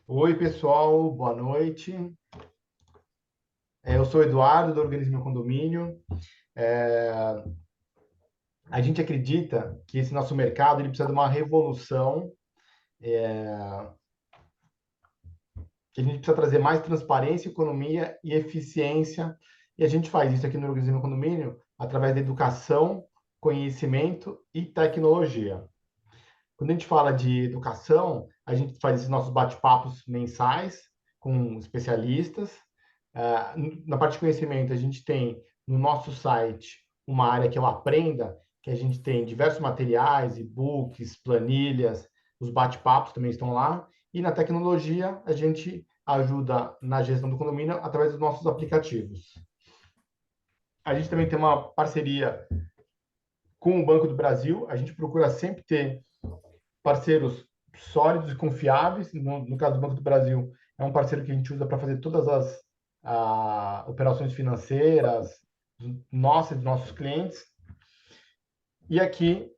Oi, pessoal, boa noite. Eu sou o Eduardo, do Organismo Condomínio. É, a gente acredita que esse nosso mercado ele precisa de uma revolução, que a gente precisa trazer mais transparência, economia e eficiência. E a gente faz isso aqui no Organismo Condomínio através da educação, conhecimento e tecnologia. Quando a gente fala de educação, a gente faz esses nossos bate-papos mensais com especialistas. Na parte de conhecimento, a gente tem no nosso site uma área que é o Aprenda, que a gente tem diversos materiais, e-books, planilhas, os bate-papos também estão lá. E na tecnologia, a gente ajuda na gestão do condomínio através dos nossos aplicativos. A gente também tem uma parceria com o Banco do Brasil. A gente procura sempre ter parceiros sólidos e confiáveis. No caso do Banco do Brasil, é um parceiro que a gente usa para fazer todas as operações financeiras nossas e dos nossos clientes. E aqui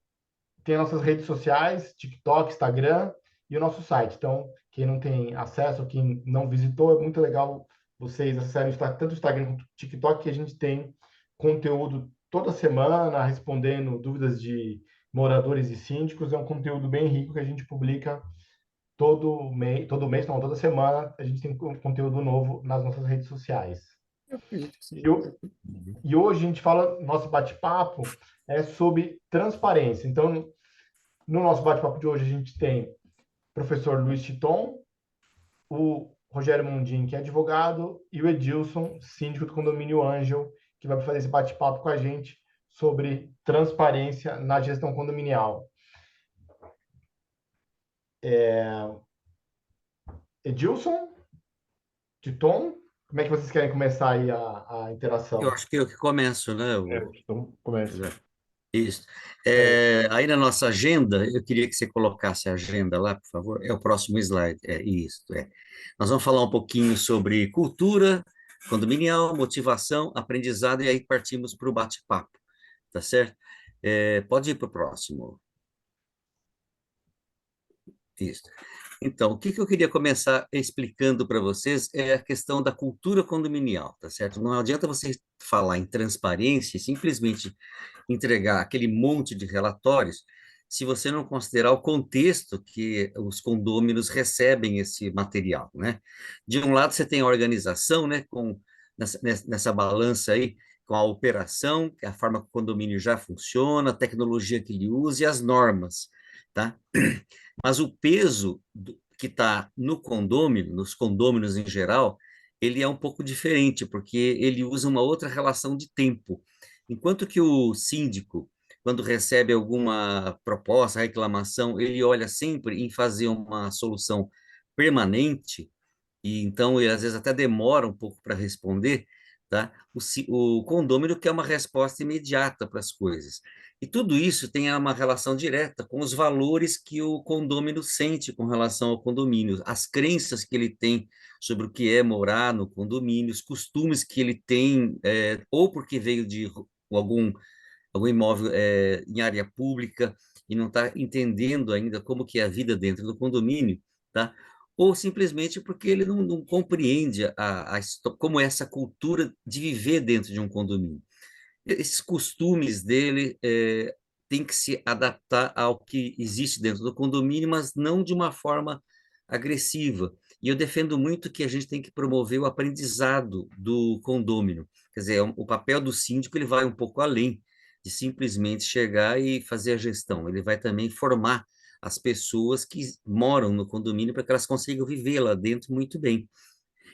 tem nossas redes sociais, TikTok, Instagram e o nosso site. Então, quem não tem acesso, quem não visitou, é muito legal vocês acessarem tanto o Instagram quanto o TikTok, que a gente tem conteúdo toda semana, respondendo dúvidas de moradores e síndicos. É um conteúdo bem rico que a gente publica todo mês, não, toda semana, a gente tem conteúdo novo nas nossas redes sociais. Eu acredito que E, sim. o- e hoje a gente fala, nosso bate-papo é sobre transparência. Então, no nosso bate-papo de hoje, a gente tem o professor Luiz Titon, o Rogério Mundim, que é advogado, e o Edilson, síndico do condomínio Ângel, que vai fazer esse bate-papo com a gente sobre transparência na gestão condominial. Edilson, Titon, como é que vocês querem começar aí a Eu interação? acho que eu que começo, né? Então, começa. Isso. É, Aí na nossa agenda, eu queria que você colocasse a agenda lá, por favor. É o próximo slide. É isso, é. Nós vamos falar um pouquinho sobre cultura condominial, motivação, aprendizado, e aí partimos para o bate-papo, tá certo? Pode ir para o próximo. Isso. Então, o que que eu queria começar explicando para vocês é a questão da cultura condominial, tá certo? Não adianta você falar em transparência e simplesmente entregar aquele monte de relatórios se você não considerar o contexto que os condôminos recebem esse material, né? De um lado, você tem a organização, né, com nessa balança aí, com a operação, que é a forma que o condomínio já funciona, a tecnologia que ele usa e as normas, tá? Mas o peso que está no condômino, nos condôminos em geral, ele é um pouco diferente, porque ele usa uma outra relação de tempo. Enquanto que o síndico, quando recebe alguma proposta, reclamação, ele olha sempre em fazer uma solução permanente, e então ele às vezes até demora um pouco para responder, tá? O condômino quer uma resposta imediata para as coisas. E tudo isso tem uma relação direta com os valores que o condômino sente com relação ao condomínio, as crenças que ele tem sobre o que é morar no condomínio, os costumes que ele tem, ou porque veio de algum, algum imóvel em área pública e não está entendendo ainda como que é a vida dentro do condomínio, tá? Ou simplesmente porque ele não compreende como é essa cultura de viver dentro de um condomínio. Esses costumes dele têm que se adaptar ao que existe dentro do condomínio, mas não de uma forma agressiva. E eu defendo muito que a gente tem que promover o aprendizado do condômino. Quer dizer, o papel do síndico ele vai um pouco além de simplesmente chegar e fazer a gestão. Ele vai também formar as pessoas que moram no condomínio para que elas consigam viver lá dentro muito bem.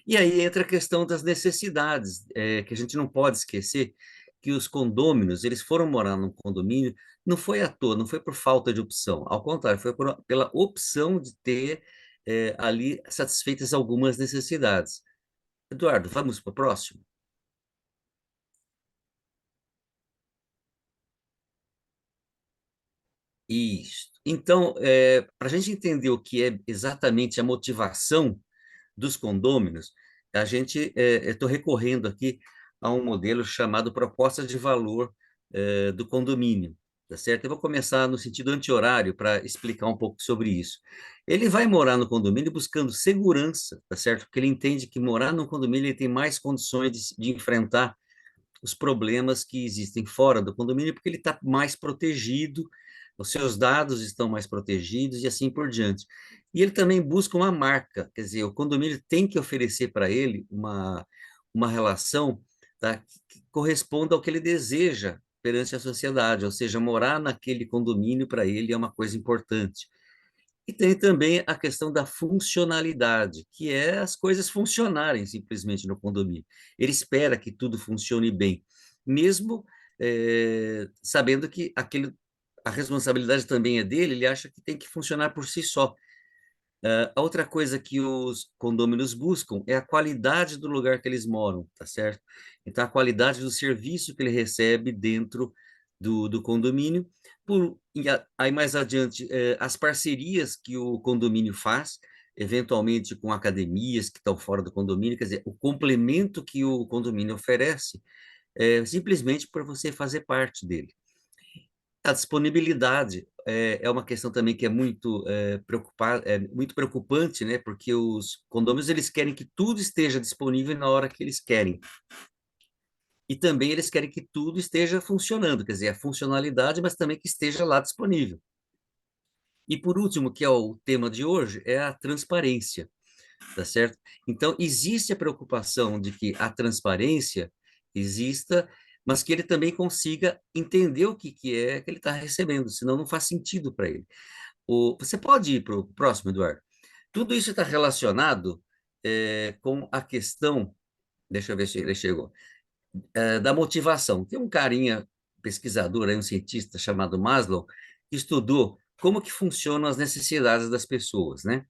E aí entra a questão das necessidades, que a gente não pode esquecer que os condôminos, eles foram morar num condomínio, não foi à toa, não foi por falta de opção, ao contrário, foi pela opção de ter ali satisfeitas algumas necessidades. Eduardo, vamos para o próximo? Isso. Então, para a gente entender o que é exatamente a motivação dos condôminos, eu estou recorrendo aqui a um modelo chamado proposta de valor do condomínio, tá certo? Eu vou começar no sentido anti-horário para explicar um pouco sobre isso. Ele vai morar no condomínio buscando segurança, tá certo? Porque ele entende que morar no condomínio ele tem mais condições de enfrentar os problemas que existem fora do condomínio, porque ele está mais protegido, os seus dados estão mais protegidos e assim por diante. E ele também busca uma marca, quer dizer, o condomínio tem que oferecer para ele uma relação, tá, que corresponda ao que ele deseja perante a sociedade, ou seja, morar naquele condomínio para ele é uma coisa importante. E tem também a questão da funcionalidade, que é as coisas funcionarem simplesmente no condomínio. Ele espera que tudo funcione bem, mesmo sabendo que a responsabilidade também é dele, ele acha que tem que funcionar por si só. A outra coisa que os condôminos buscam é a qualidade do lugar que eles moram, tá certo? Então, a qualidade do serviço que ele recebe dentro do condomínio. Aí, mais adiante, as parcerias que o condomínio faz, eventualmente com academias que estão fora do condomínio, quer dizer, o complemento que o condomínio oferece simplesmente para você fazer parte dele. A disponibilidade é uma questão também que é muito preocupante, né? Porque os condôminos eles querem que tudo esteja disponível na hora que eles querem. E também eles querem que tudo esteja funcionando, quer dizer, a funcionalidade, mas também que esteja lá disponível. E por último, que é o tema de hoje, é a transparência, tá certo? Então, existe a preocupação de que a transparência exista, mas que ele também consiga entender o que é que ele está recebendo, senão não faz sentido para ele. Você pode ir para o próximo, Eduardo? Tudo isso está relacionado com a questão, deixa eu ver se ele chegou, da motivação. Tem um carinha, pesquisador, aí, um cientista chamado Maslow, que estudou como que funcionam as necessidades das pessoas, né?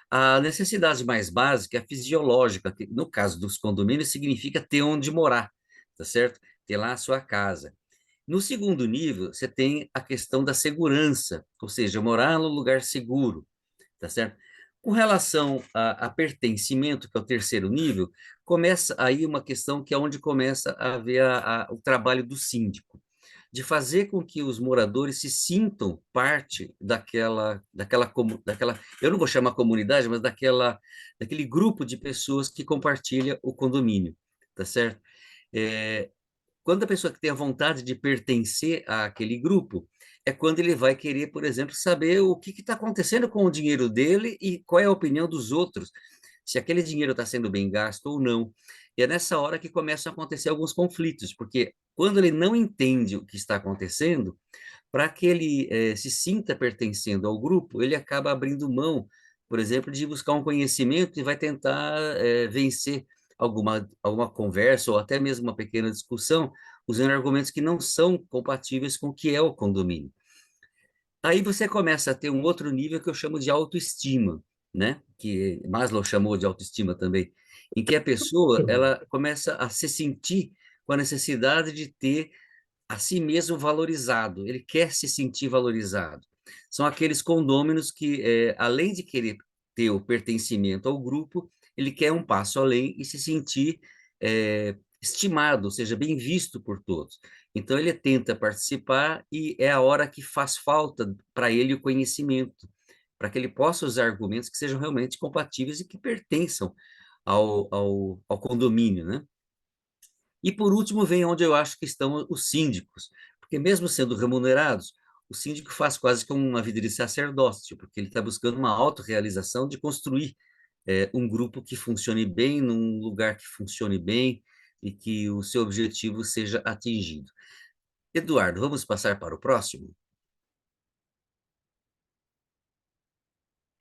A necessidade mais básica é a fisiológica, que no caso dos condomínios significa ter onde morar, tá certo? Ter lá a sua casa. No segundo nível, você tem a questão da segurança, ou seja, morar num lugar seguro, tá certo? Com relação a pertencimento, que é o terceiro nível, começa aí uma questão que é onde começa a haver o trabalho do síndico, de fazer com que os moradores se sintam parte daquela, eu não vou chamar comunidade, mas daquele grupo de pessoas que compartilha o condomínio, tá certo? É, quando a pessoa que tem a vontade de pertencer àquele grupo, é quando ele vai querer, por exemplo, saber o que está acontecendo com o dinheiro dele e qual é a opinião dos outros, se aquele dinheiro está sendo bem gasto ou não. E é nessa hora que começam a acontecer alguns conflitos, porque quando ele não entende o que está acontecendo, para que ele se sinta pertencendo ao grupo, ele acaba abrindo mão, por exemplo, de buscar um conhecimento e vai tentar vencer alguma conversa ou até mesmo uma pequena discussão, usando argumentos que não são compatíveis com o que é o condomínio. Aí você começa a ter um outro nível que eu chamo de autoestima, né? Que Maslow chamou de autoestima também, em que a pessoa ela começa a se sentir com a necessidade de ter a si mesmo valorizado, ele quer se sentir valorizado. São aqueles condôminos que, além de querer ter o pertencimento ao grupo, ele quer um passo além e se sentir estimado, ou seja, bem visto por todos. Então, ele tenta participar e é a hora que faz falta para ele o conhecimento, para que ele possa usar argumentos que sejam realmente compatíveis e que pertençam ao condomínio, né? E por último vem onde eu acho que estão os síndicos, porque mesmo sendo remunerados, o síndico faz quase que uma vida de sacerdócio, porque ele está buscando uma autorrealização de construir um grupo que funcione bem, num lugar que funcione bem e que o seu objetivo seja atingido. Eduardo, vamos passar para o próximo?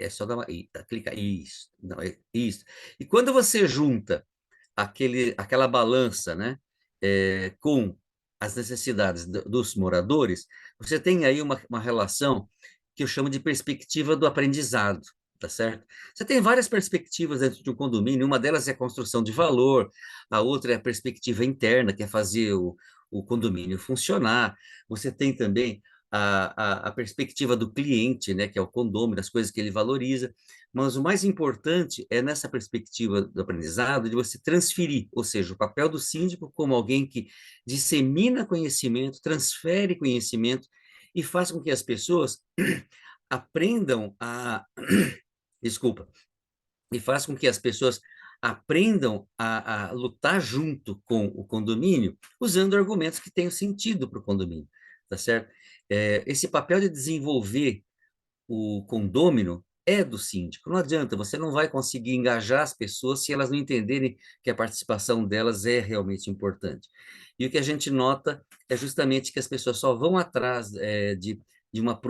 É só dar uma. Clica. Isso. Não, isso. E quando você junta aquela balança, né, com as necessidades dos moradores, você tem aí uma relação que eu chamo de perspectiva do aprendizado, tá certo? Você tem várias perspectivas dentro de um condomínio, uma delas é a construção de valor, a outra é a perspectiva interna, que é fazer o condomínio funcionar. Você tem também a perspectiva do cliente, né, que é o condômino, as coisas que ele valoriza. Mas o mais importante é nessa perspectiva do aprendizado, de você transferir, ou seja, o papel do síndico como alguém que dissemina conhecimento, transfere conhecimento e faz com que as pessoas aprendam a... Desculpa. E faz com que as pessoas aprendam a lutar junto com o condomínio, usando argumentos que tenham sentido para o condomínio, tá certo? Esse papel de desenvolver o condômino é do síndico. Não adianta, você não vai conseguir engajar as pessoas se elas não entenderem que a participação delas é realmente importante. E o que a gente nota é justamente que as pessoas só vão atrás de uma,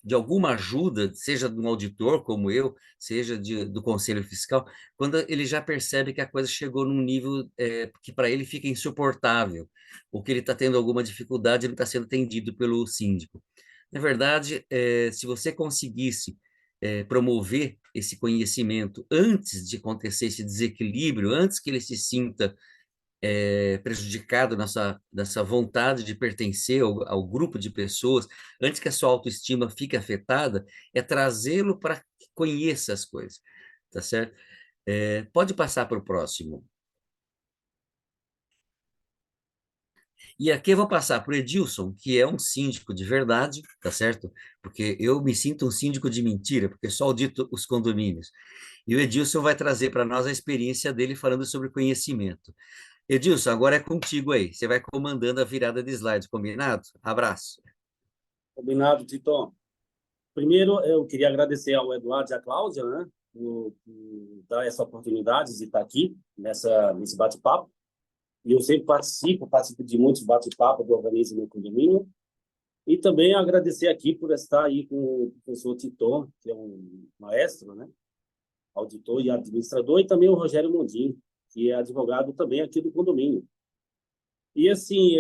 de alguma ajuda, seja de um auditor como eu, seja do Conselho Fiscal, quando ele já percebe que a coisa chegou num nível que para ele fica insuportável, ou que ele está tendo alguma dificuldade, ele está sendo atendido pelo síndico. Na verdade, se você conseguisse promover esse conhecimento antes de acontecer esse desequilíbrio, antes que ele se sinta prejudicado nessa vontade de pertencer ao grupo de pessoas, antes que a sua autoestima fique afetada, é trazê-lo para que conheça as coisas, tá certo? Pode passar para o próximo. E aqui eu vou passar para o Edilson, que é um síndico de verdade, tá certo? Porque eu me sinto um síndico de mentira, porque só audito os condomínios. E o Edilson vai trazer para nós a experiência dele falando sobre conhecimento. Edilson, agora é contigo aí. Você vai comandando a virada de slide, combinado? Abraço. Combinado, Tito. Primeiro, eu queria agradecer ao Eduardo e à Cláudia, né, por dar essa oportunidade de estar aqui nesse bate-papo. E eu sempre participo de muitos bate-papos do Organize Meu Condomínio. E também agradecer aqui por estar aí com o professor Tito, que é um maestro, né, auditor e administrador, e também o Rogério Mondim, que é advogado também aqui do condomínio. E, assim,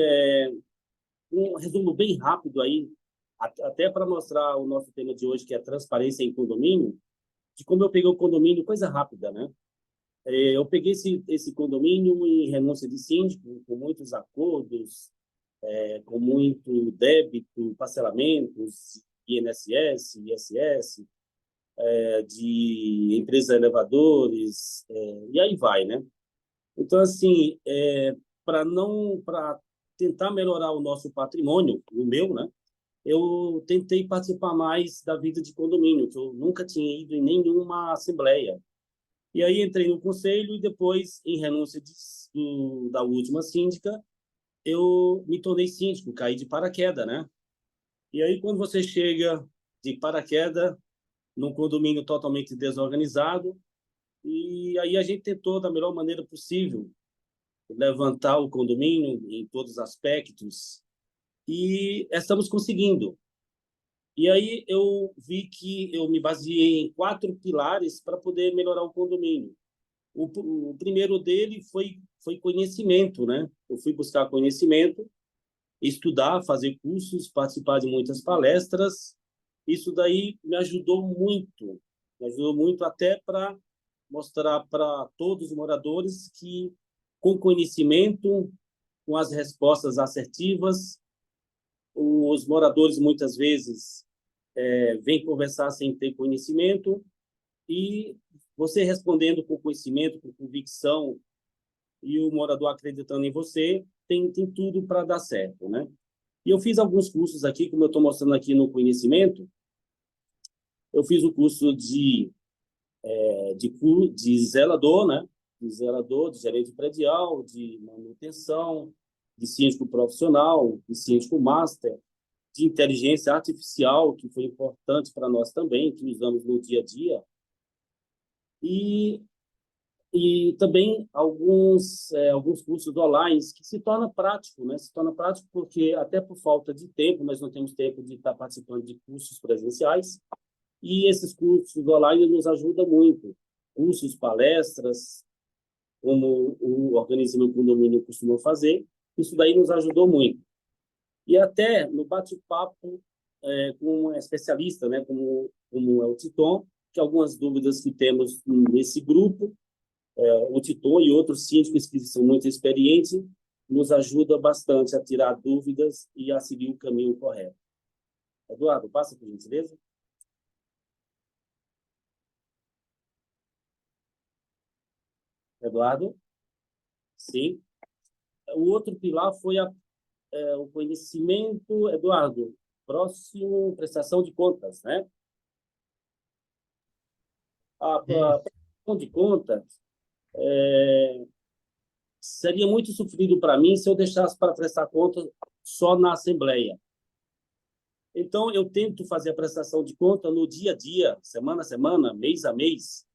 um resumo bem rápido aí, até para mostrar o nosso tema de hoje, que é transparência em condomínio, de como eu peguei o condomínio, coisa rápida, né? Eu peguei esse condomínio em renúncia de síndico, com muitos acordos, com muito débito, parcelamentos, INSS, ISS, de empresas elevadores, e aí vai, né? Então, assim, para tentar melhorar o nosso patrimônio, o meu, né? Eu tentei participar mais da vida de condomínio, que eu nunca tinha ido em nenhuma assembleia. E aí entrei no conselho e depois, em renúncia da última síndica, eu me tornei síndico, caí de paraquedas, né? E aí, quando você chega de paraquedas num condomínio totalmente desorganizado, e aí a gente tentou, da melhor maneira possível, levantar o condomínio em todos os aspectos, e estamos conseguindo. E aí eu vi que eu me baseei em 4 pilares para poder melhorar o condomínio. O primeiro dele foi conhecimento, né? Eu fui buscar conhecimento, estudar, fazer cursos, participar de muitas palestras. Isso daí me ajudou muito até para mostrar para todos os moradores que, com conhecimento, com as respostas assertivas, os moradores muitas vezes vêm conversar sem ter conhecimento, e você respondendo com conhecimento, com convicção, e o morador acreditando em você, tem tudo para dar certo, né? E eu fiz alguns cursos aqui, como eu estou mostrando aqui no conhecimento. Eu fiz o curso de zelador, né? De zelador, de gerente predial, de manutenção, de síndico profissional, de síndico master, de inteligência artificial, que foi importante para nós também, que usamos no dia a dia. E também alguns cursos online que se torna prático, né? Se torna prático porque, até por falta de tempo, nós não temos tempo de estar participando de cursos presenciais, e esses cursos online nos ajudam muito. Cursos, palestras, como o Organize Meu Condomínio costuma fazer, isso daí nos ajudou muito. E até no bate-papo com um especialista, né? Como é o Titon, que algumas dúvidas que temos nesse grupo, o Titon e outros síndicos que são muito experientes, nos ajuda bastante a tirar dúvidas e a seguir o caminho correto. Eduardo, passa por gentileza. Eduardo? Sim. O outro pilar foi o conhecimento. Eduardo, próximo, prestação de contas, né? A Isso. prestação de contas seria muito sofrido para mim se eu deixasse para prestar contas só na Assembleia. Então, eu tento fazer a prestação de conta no dia a dia, semana a semana, mês a mês,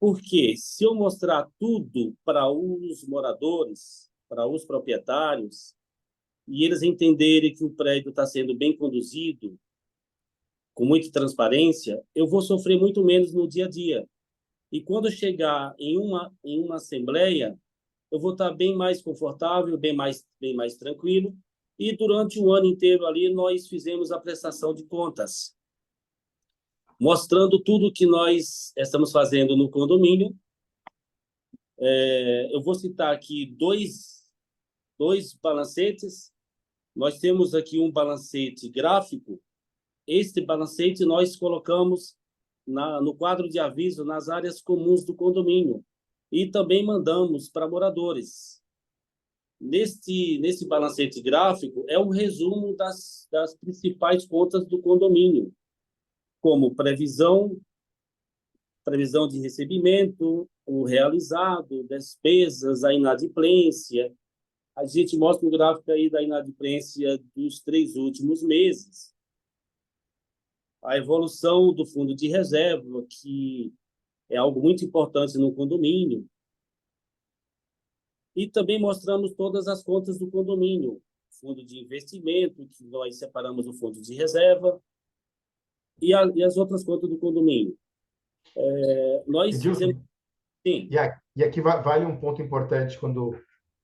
porque se eu mostrar tudo para os moradores, para os proprietários, e eles entenderem que o prédio está sendo bem conduzido, com muita transparência, eu vou sofrer muito menos no dia a dia. E quando eu chegar em uma assembleia, eu vou estar bem mais confortável, bem mais tranquilo. E durante o ano inteiro ali, nós fizemos a prestação de contas, mostrando tudo que nós estamos fazendo no condomínio. Eu vou citar aqui dois balancetes. Nós temos aqui um balancete gráfico. Este balancete nós colocamos no quadro de aviso nas áreas comuns do condomínio e também mandamos para moradores. Nesse balancete gráfico é um resumo das principais contas do condomínio, como previsão de recebimento, o realizado, despesas, a inadimplência. A gente mostra o gráfico aí da inadimplência dos 3 últimos meses. A evolução do fundo de reserva, que é algo muito importante no condomínio. E também mostramos todas as contas do condomínio. Fundo de investimento, que nós separamos o fundo de reserva, e as outras contas do condomínio. Nós fizemos... Edilson, Sim, e aqui vale um ponto importante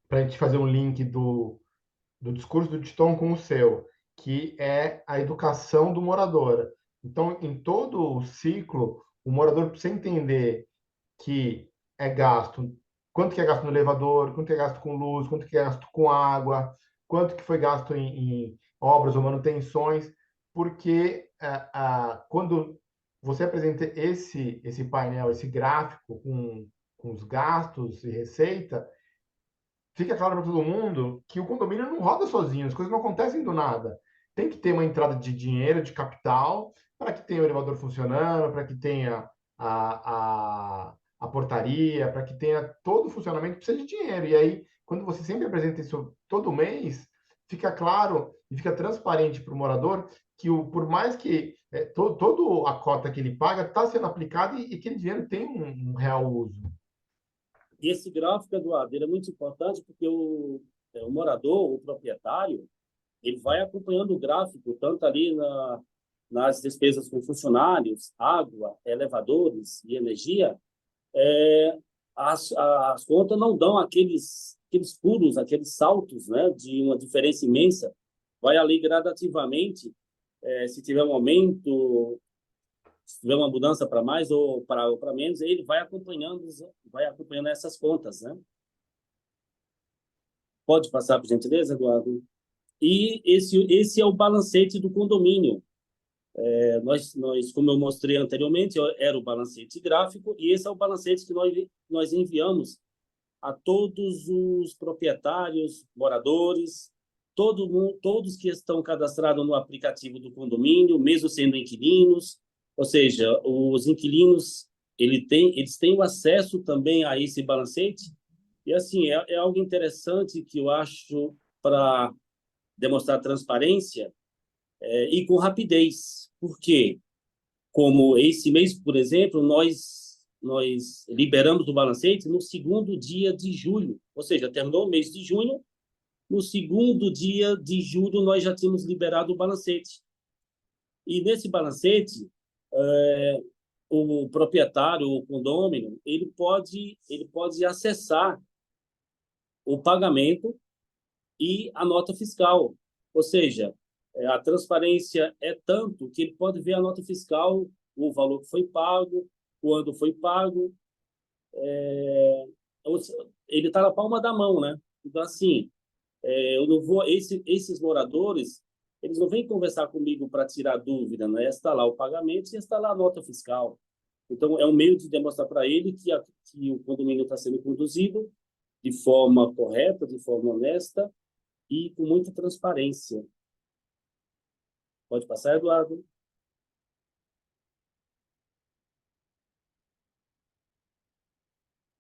para a gente fazer um link do discurso do Titon com o seu, que é a educação do morador. Então, em todo o ciclo, o morador precisa entender que é gasto, quanto que é gasto no elevador, quanto que é gasto com luz, quanto que é gasto com água, quanto que foi gasto em obras ou manutenções, porque quando você apresenta esse painel, esse gráfico com os gastos e receita, fica claro para todo mundo que o condomínio não roda sozinho, as coisas não acontecem do nada. Tem que ter uma entrada de dinheiro, de capital, para que tenha o elevador funcionando, para que tenha a portaria, para que tenha todo o funcionamento, precisa de dinheiro. E aí, quando você sempre apresenta isso todo mês, fica claro e fica transparente para o morador que, por mais que toda a cota que ele paga está sendo aplicada e aquele dinheiro tem um real uso. e esse gráfico, Eduardo, ele é muito importante porque o morador, o proprietário, ele vai acompanhando o gráfico, tanto ali nas despesas com funcionários, água, elevadores e energia. As contas não dão aqueles pulos, aqueles saltos, né, de uma diferença imensa. Vai ali gradativamente, se tiver um aumento, se tiver uma mudança para mais ou para menos, ele vai acompanhando essas contas, né? Pode passar, por gentileza, Eduardo? E esse é o balancete do condomínio. Nós, como eu mostrei anteriormente, era o balancete gráfico, e esse é o balancete que nós enviamos a todos os proprietários, moradores, todos que estão cadastrados no aplicativo do condomínio, mesmo sendo inquilinos, ou seja, os inquilinos eles têm o acesso também a esse balancete, e assim, é algo interessante que eu acho para demonstrar transparência e com rapidez, porque como esse mês, por exemplo, nós liberamos o balancete no segundo dia de julho, ou seja, terminou o mês de junho, no segundo dia de julho nós já tínhamos liberado o balancete. E nesse balancete, o proprietário, o condômino, ele pode acessar o pagamento e a nota fiscal. Ou seja, a transparência é tanto que ele pode ver a nota fiscal, o valor que foi pago, quando foi pago. Ele está na palma da mão, né? Então, assim, eu não vou... Esses moradores, eles não vêm conversar comigo para tirar dúvida, né? Está lá o pagamento e está lá a nota fiscal. Então, é um meio de demonstrar para ele que o condomínio está sendo conduzido de forma correta, de forma honesta e com muita transparência. Pode passar, Eduardo.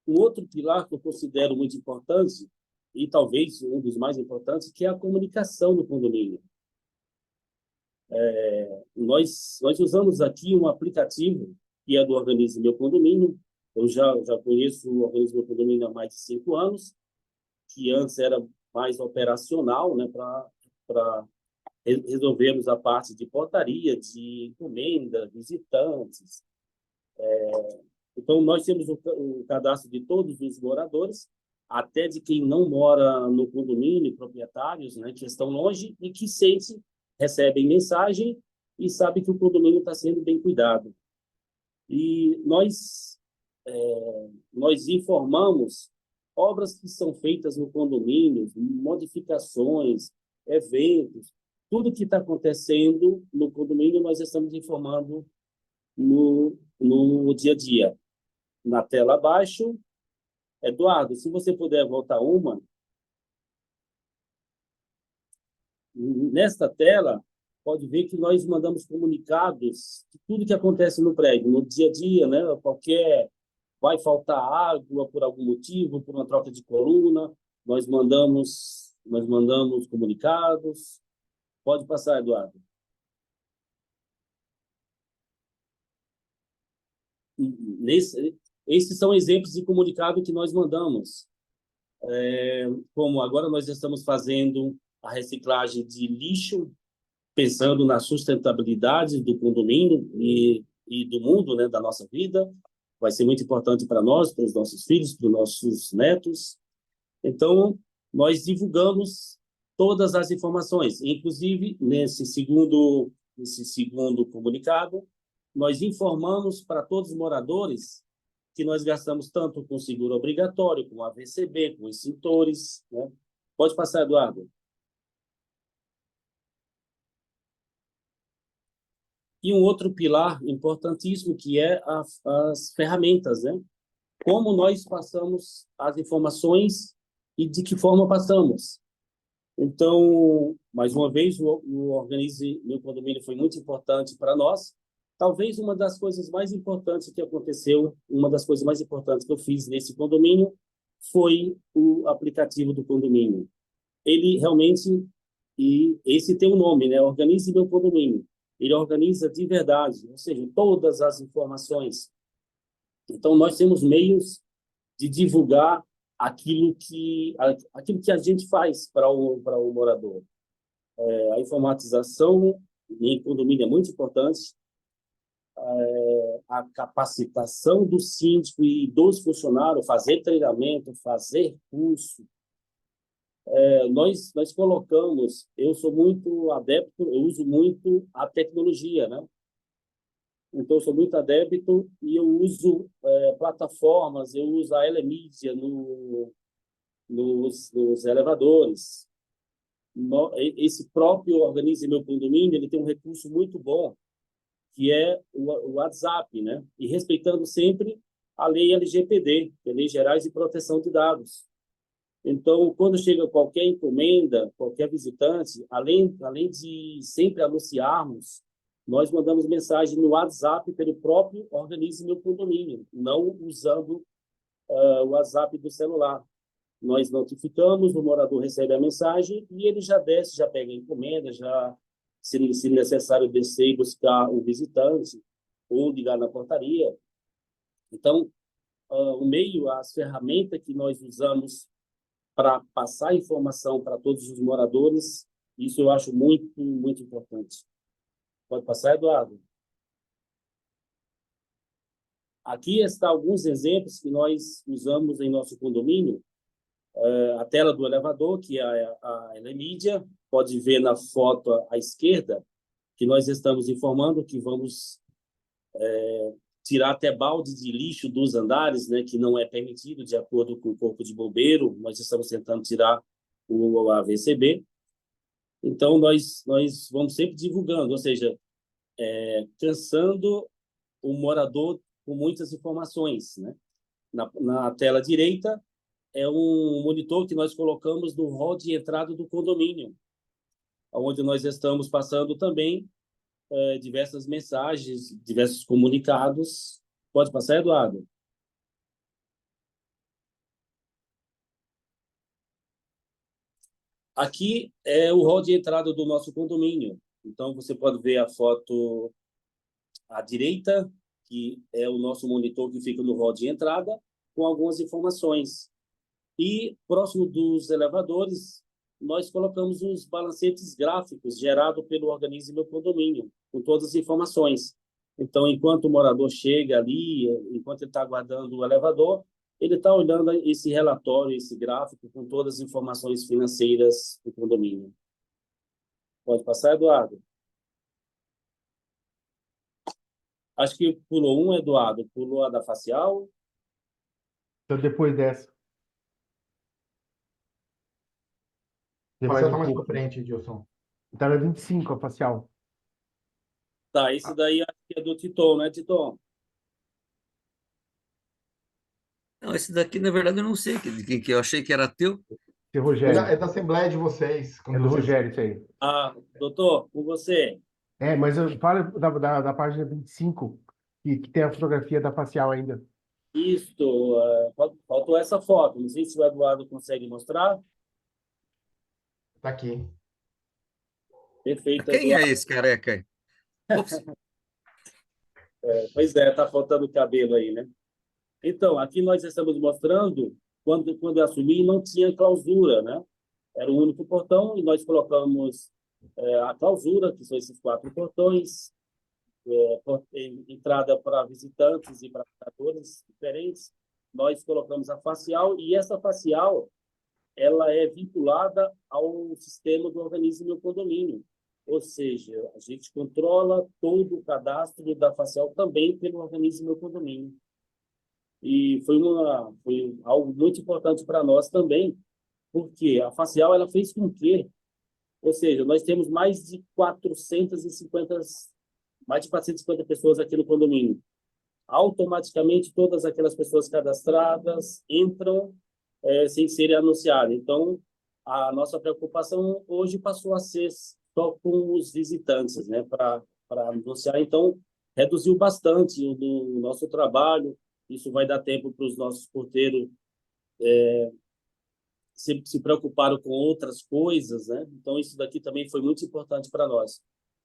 Um outro pilar que eu considero muito importante, e talvez um dos mais importantes, que é a comunicação no condomínio. Nós usamos aqui um aplicativo que é do Organize Meu Condomínio. Eu já conheço o Organize Meu Condomínio há mais de 5 anos, que antes era mais operacional, né, para resolvermos a parte de portaria, de encomenda, visitantes. Então, nós temos o cadastro de todos os moradores, até de quem não mora no condomínio, proprietários, né, que estão longe e que recebem mensagem e sabem que o condomínio está sendo bem cuidado. E nós informamos obras que são feitas no condomínio, modificações, eventos, tudo que está acontecendo no condomínio, nós estamos informando no dia a dia. Na tela abaixo, Eduardo, se você puder voltar uma, nesta tela, pode ver que nós mandamos comunicados de tudo que acontece no prédio, no dia a dia, né? Vai faltar água por algum motivo, por uma troca de coluna, nós mandamos comunicados. Pode passar, Eduardo. Esses são exemplos de comunicado que nós mandamos. Como agora nós estamos fazendo a reciclagem de lixo, pensando na sustentabilidade do condomínio e do mundo, né, da nossa vida. Vai ser muito importante para nós, para os nossos filhos, para os nossos netos. Então, nós divulgamos todas as informações. Inclusive, nesse segundo comunicado, nós informamos para todos os moradores que nós gastamos tanto com seguro obrigatório, com AVCB, com extintores, né? Pode passar, Eduardo. E um outro pilar importantíssimo, que é as ferramentas, né? Como nós passamos as informações e de que forma passamos. Então, mais uma vez, o Organize Meu Condomínio foi muito importante para nós. Talvez uma das coisas mais importantes que aconteceu, uma das coisas mais importantes que eu fiz nesse condomínio foi o aplicativo do condomínio. Ele realmente, e esse tem um nome, né? Organize Meu Condomínio. Ele organiza de verdade, ou seja, todas as informações. Então, nós temos meios de divulgar aquilo que a gente faz para o morador. A informatização em condomínio é muito importante. A capacitação do síndico e dos funcionários, fazer treinamento, fazer curso. Nós colocamos, eu sou muito adepto, eu uso muito a tecnologia, né? Então, eu sou muito adepto e eu uso plataformas, eu uso a Elemídia nos elevadores. Esse próprio Organize Meu Condomínio, ele tem um recurso muito bom, que é o WhatsApp, né? E respeitando sempre a lei LGPD, que é a Lei Gerais de Proteção de Dados. Então, quando chega qualquer encomenda, qualquer visitante, além de sempre anunciarmos, nós mandamos mensagem no WhatsApp pelo próprio Organize Meu Condomínio, não usando o WhatsApp do celular. Nós notificamos, o morador recebe a mensagem e ele já desce, já pega a encomenda, se necessário, descer e buscar o visitante ou ligar na portaria. Então, as ferramentas que nós usamos para passar informação para todos os moradores, isso eu acho muito, muito importante. Pode passar, Eduardo? Aqui estão alguns exemplos que nós usamos em nosso condomínio. A tela do elevador, que é a Elemídia, pode ver na foto à esquerda que nós estamos informando que vamos tirar até balde de lixo dos andares, né, que não é permitido de acordo com o Corpo de Bombeiro. Nós estamos tentando tirar o AVCB. Então, nós vamos sempre divulgando, ou seja, cansando o morador com muitas informações, né? Na tela direita é um monitor que nós colocamos no hall de entrada do condomínio, onde nós estamos passando também diversas mensagens, diversos comunicados. Pode passar, Eduardo? Aqui é o hall de entrada do nosso condomínio. Então, você pode ver a foto à direita, que é o nosso monitor que fica no hall de entrada, com algumas informações. E, próximo dos elevadores, nós colocamos os balancetes gráficos gerados pelo organismo do condomínio, com todas as informações. Então, enquanto o morador chega ali, enquanto ele está aguardando o elevador, ele está olhando esse relatório, esse gráfico, com todas as informações financeiras do condomínio. Pode passar, Eduardo? Acho que pulou um, Eduardo. Pulou a da facial. Então, depois dessa. Você vai Facial um tá mais para pouco. frente, Gilson. Tá na 25 a facial. Tá, esse daí acho que é do Titon, né, Titon? Não, esse daqui, na verdade, eu não sei de quem que é. Eu achei que era teu. Seu É da, Rogério. é da Assembleia de vocês. É Quando do vocês... Rogério, isso aí. Ah, doutor, com você. Mas eu falo da página 25, que tem a fotografia da facial ainda. Isto, faltou essa foto. Não sei se o Eduardo consegue mostrar. Tá aqui. Perfeito, Quem é Eduardo. esse careca aí? Ops. Pois é, tá faltando cabelo aí, né? Então, aqui nós estamos mostrando, quando eu assumi, não tinha clausura, né? Era o único portão e nós colocamos a clausura, que são esses 4 portões, entrada para visitantes e para moradores diferentes. Nós colocamos a facial e essa facial ela é vinculada ao sistema do organismo do condomínio. Ou seja, a gente controla todo o cadastro da facial também pelo organismo do condomínio. E foi algo muito importante para nós também, porque a facial ela fez com que, ou seja, nós temos mais de 450 pessoas aqui no condomínio. Automaticamente todas aquelas pessoas cadastradas entram sem serem anunciadas. Então, a nossa preocupação hoje passou a ser só com os visitantes, né, para anunciar. Então, reduziu bastante o nosso trabalho. Isso vai dar tempo para os nossos porteiros se preocuparam com outras coisas, né? Então, isso daqui também foi muito importante para nós.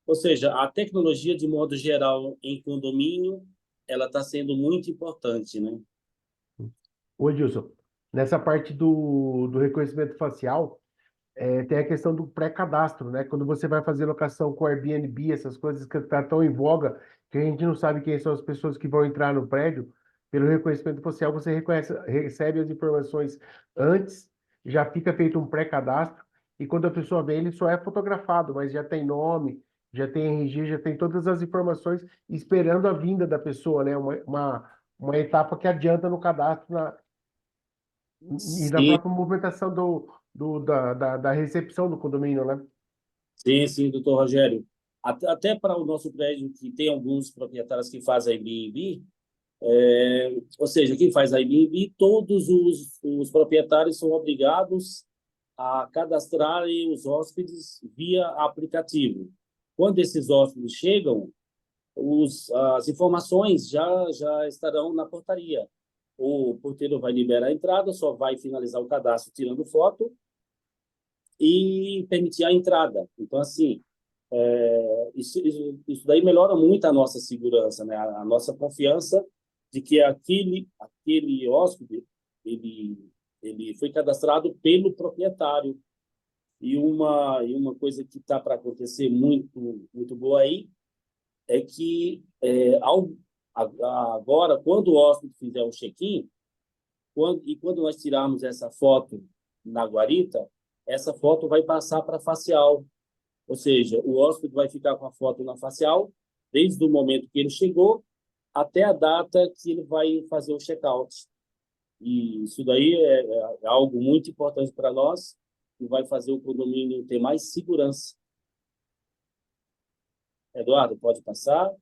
Ou seja, a tecnologia, de modo geral, em condomínio, ela está sendo muito importante, né? Ô, Edilson, nessa parte do reconhecimento facial, tem a questão do pré-cadastro, né? Quando você vai fazer locação com Airbnb, essas coisas que estão tão em voga, que a gente não sabe quem são as pessoas que vão entrar no prédio, pelo reconhecimento facial, você recebe as informações antes, já fica feito um pré-cadastro, e quando a pessoa vem, ele só é fotografado, mas já tem nome, já tem RG, já tem todas as informações, esperando a vinda da pessoa, né? Uma etapa que adianta no cadastro e na Sim, própria movimentação da recepção do condomínio, né? sim, doutor Rogério. Até para o nosso prédio, que tem alguns proprietários que fazem Airbnb, ou seja, quem faz Airbnb, todos os proprietários são obrigados a cadastrarem os hóspedes via aplicativo. Quando esses hóspedes chegam, as informações já estarão na portaria. O porteiro vai liberar a entrada, só vai finalizar o cadastro tirando foto e permitir a entrada. Então, assim, isso daí melhora muito a nossa segurança, né? A nossa confiança de que aquele hóspede ele foi cadastrado pelo proprietário. E uma coisa que está para acontecer muito boa aí é que agora, quando o hóspede fizer o check-in, quando nós tirarmos essa foto na guarita, essa foto vai passar para a facial. Ou seja, o hóspede vai ficar com a foto na facial desde o momento que ele chegou até a data que ele vai fazer o check-out. E isso daí é algo muito importante para nós e vai fazer o condomínio ter mais segurança. Eduardo, pode passar?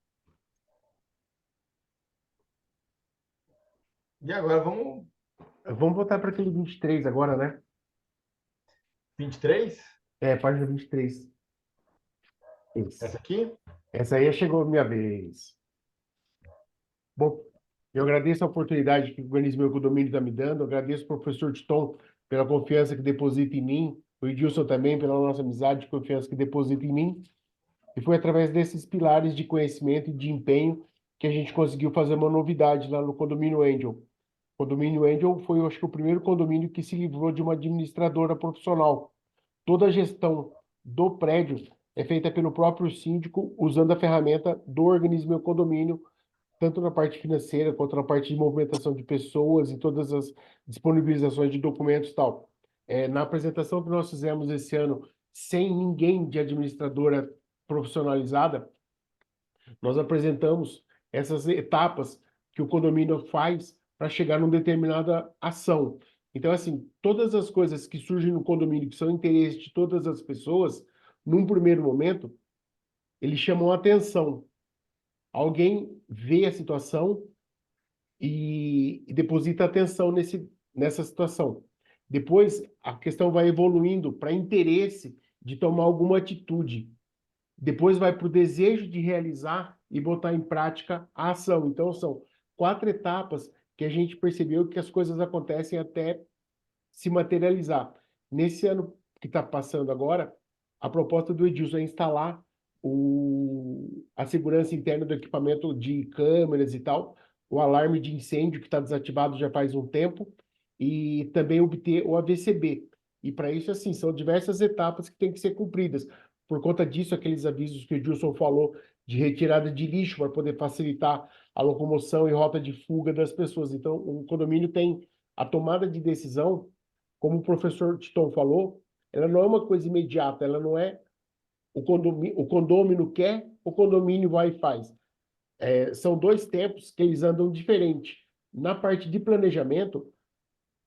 E agora vamos... Vamos voltar para aquele 23 agora, né? 23? Página 23. Isso. Essa aqui? Essa aí chegou a minha vez. Bom, eu agradeço a oportunidade que o Organismo Meu Condomínio está me dando, eu agradeço ao professor Titon pela confiança que deposita em mim, o Edilson também pela nossa amizade e confiança que deposita em mim, e foi através desses pilares de conhecimento e de empenho que a gente conseguiu fazer uma novidade lá no Condomínio Angel. O Condomínio Angel foi, eu acho que, o primeiro condomínio que se livrou de uma administradora profissional. Toda a gestão do prédio é feita pelo próprio síndico usando a ferramenta do Organismo Meu Condomínio, tanto na parte financeira quanto na parte de movimentação de pessoas e todas as disponibilizações de documentos e tal. Na apresentação que nós fizemos esse ano, sem ninguém de administradora profissionalizada, nós apresentamos essas etapas que o condomínio faz para chegar numa determinada ação. Então, assim, todas as coisas que surgem no condomínio, que são interesse de todas as pessoas, num primeiro momento, eles chamam a atenção. Alguém vê a situação e deposita atenção nessa situação. Depois, a questão vai evoluindo para interesse de tomar alguma atitude. Depois vai para o desejo de realizar e botar em prática a ação. Então, são 4 etapas que a gente percebeu que as coisas acontecem até se materializar. Nesse ano que está passando agora, a proposta do Edilson é instalar a segurança interna do equipamento de câmeras e tal, o alarme de incêndio que está desativado já faz um tempo, e também obter o AVCB. E para isso, assim, são diversas etapas que têm que ser cumpridas. Por conta disso, aqueles avisos que o Edilson falou de retirada de lixo para poder facilitar a locomoção e rota de fuga das pessoas. Então, o condomínio tem a tomada de decisão, como o professor Titon falou, ela não é uma coisa imediata, ela não é o condômino quer, o condomínio vai e faz. São 2 tempos que eles andam diferente. Na parte de planejamento,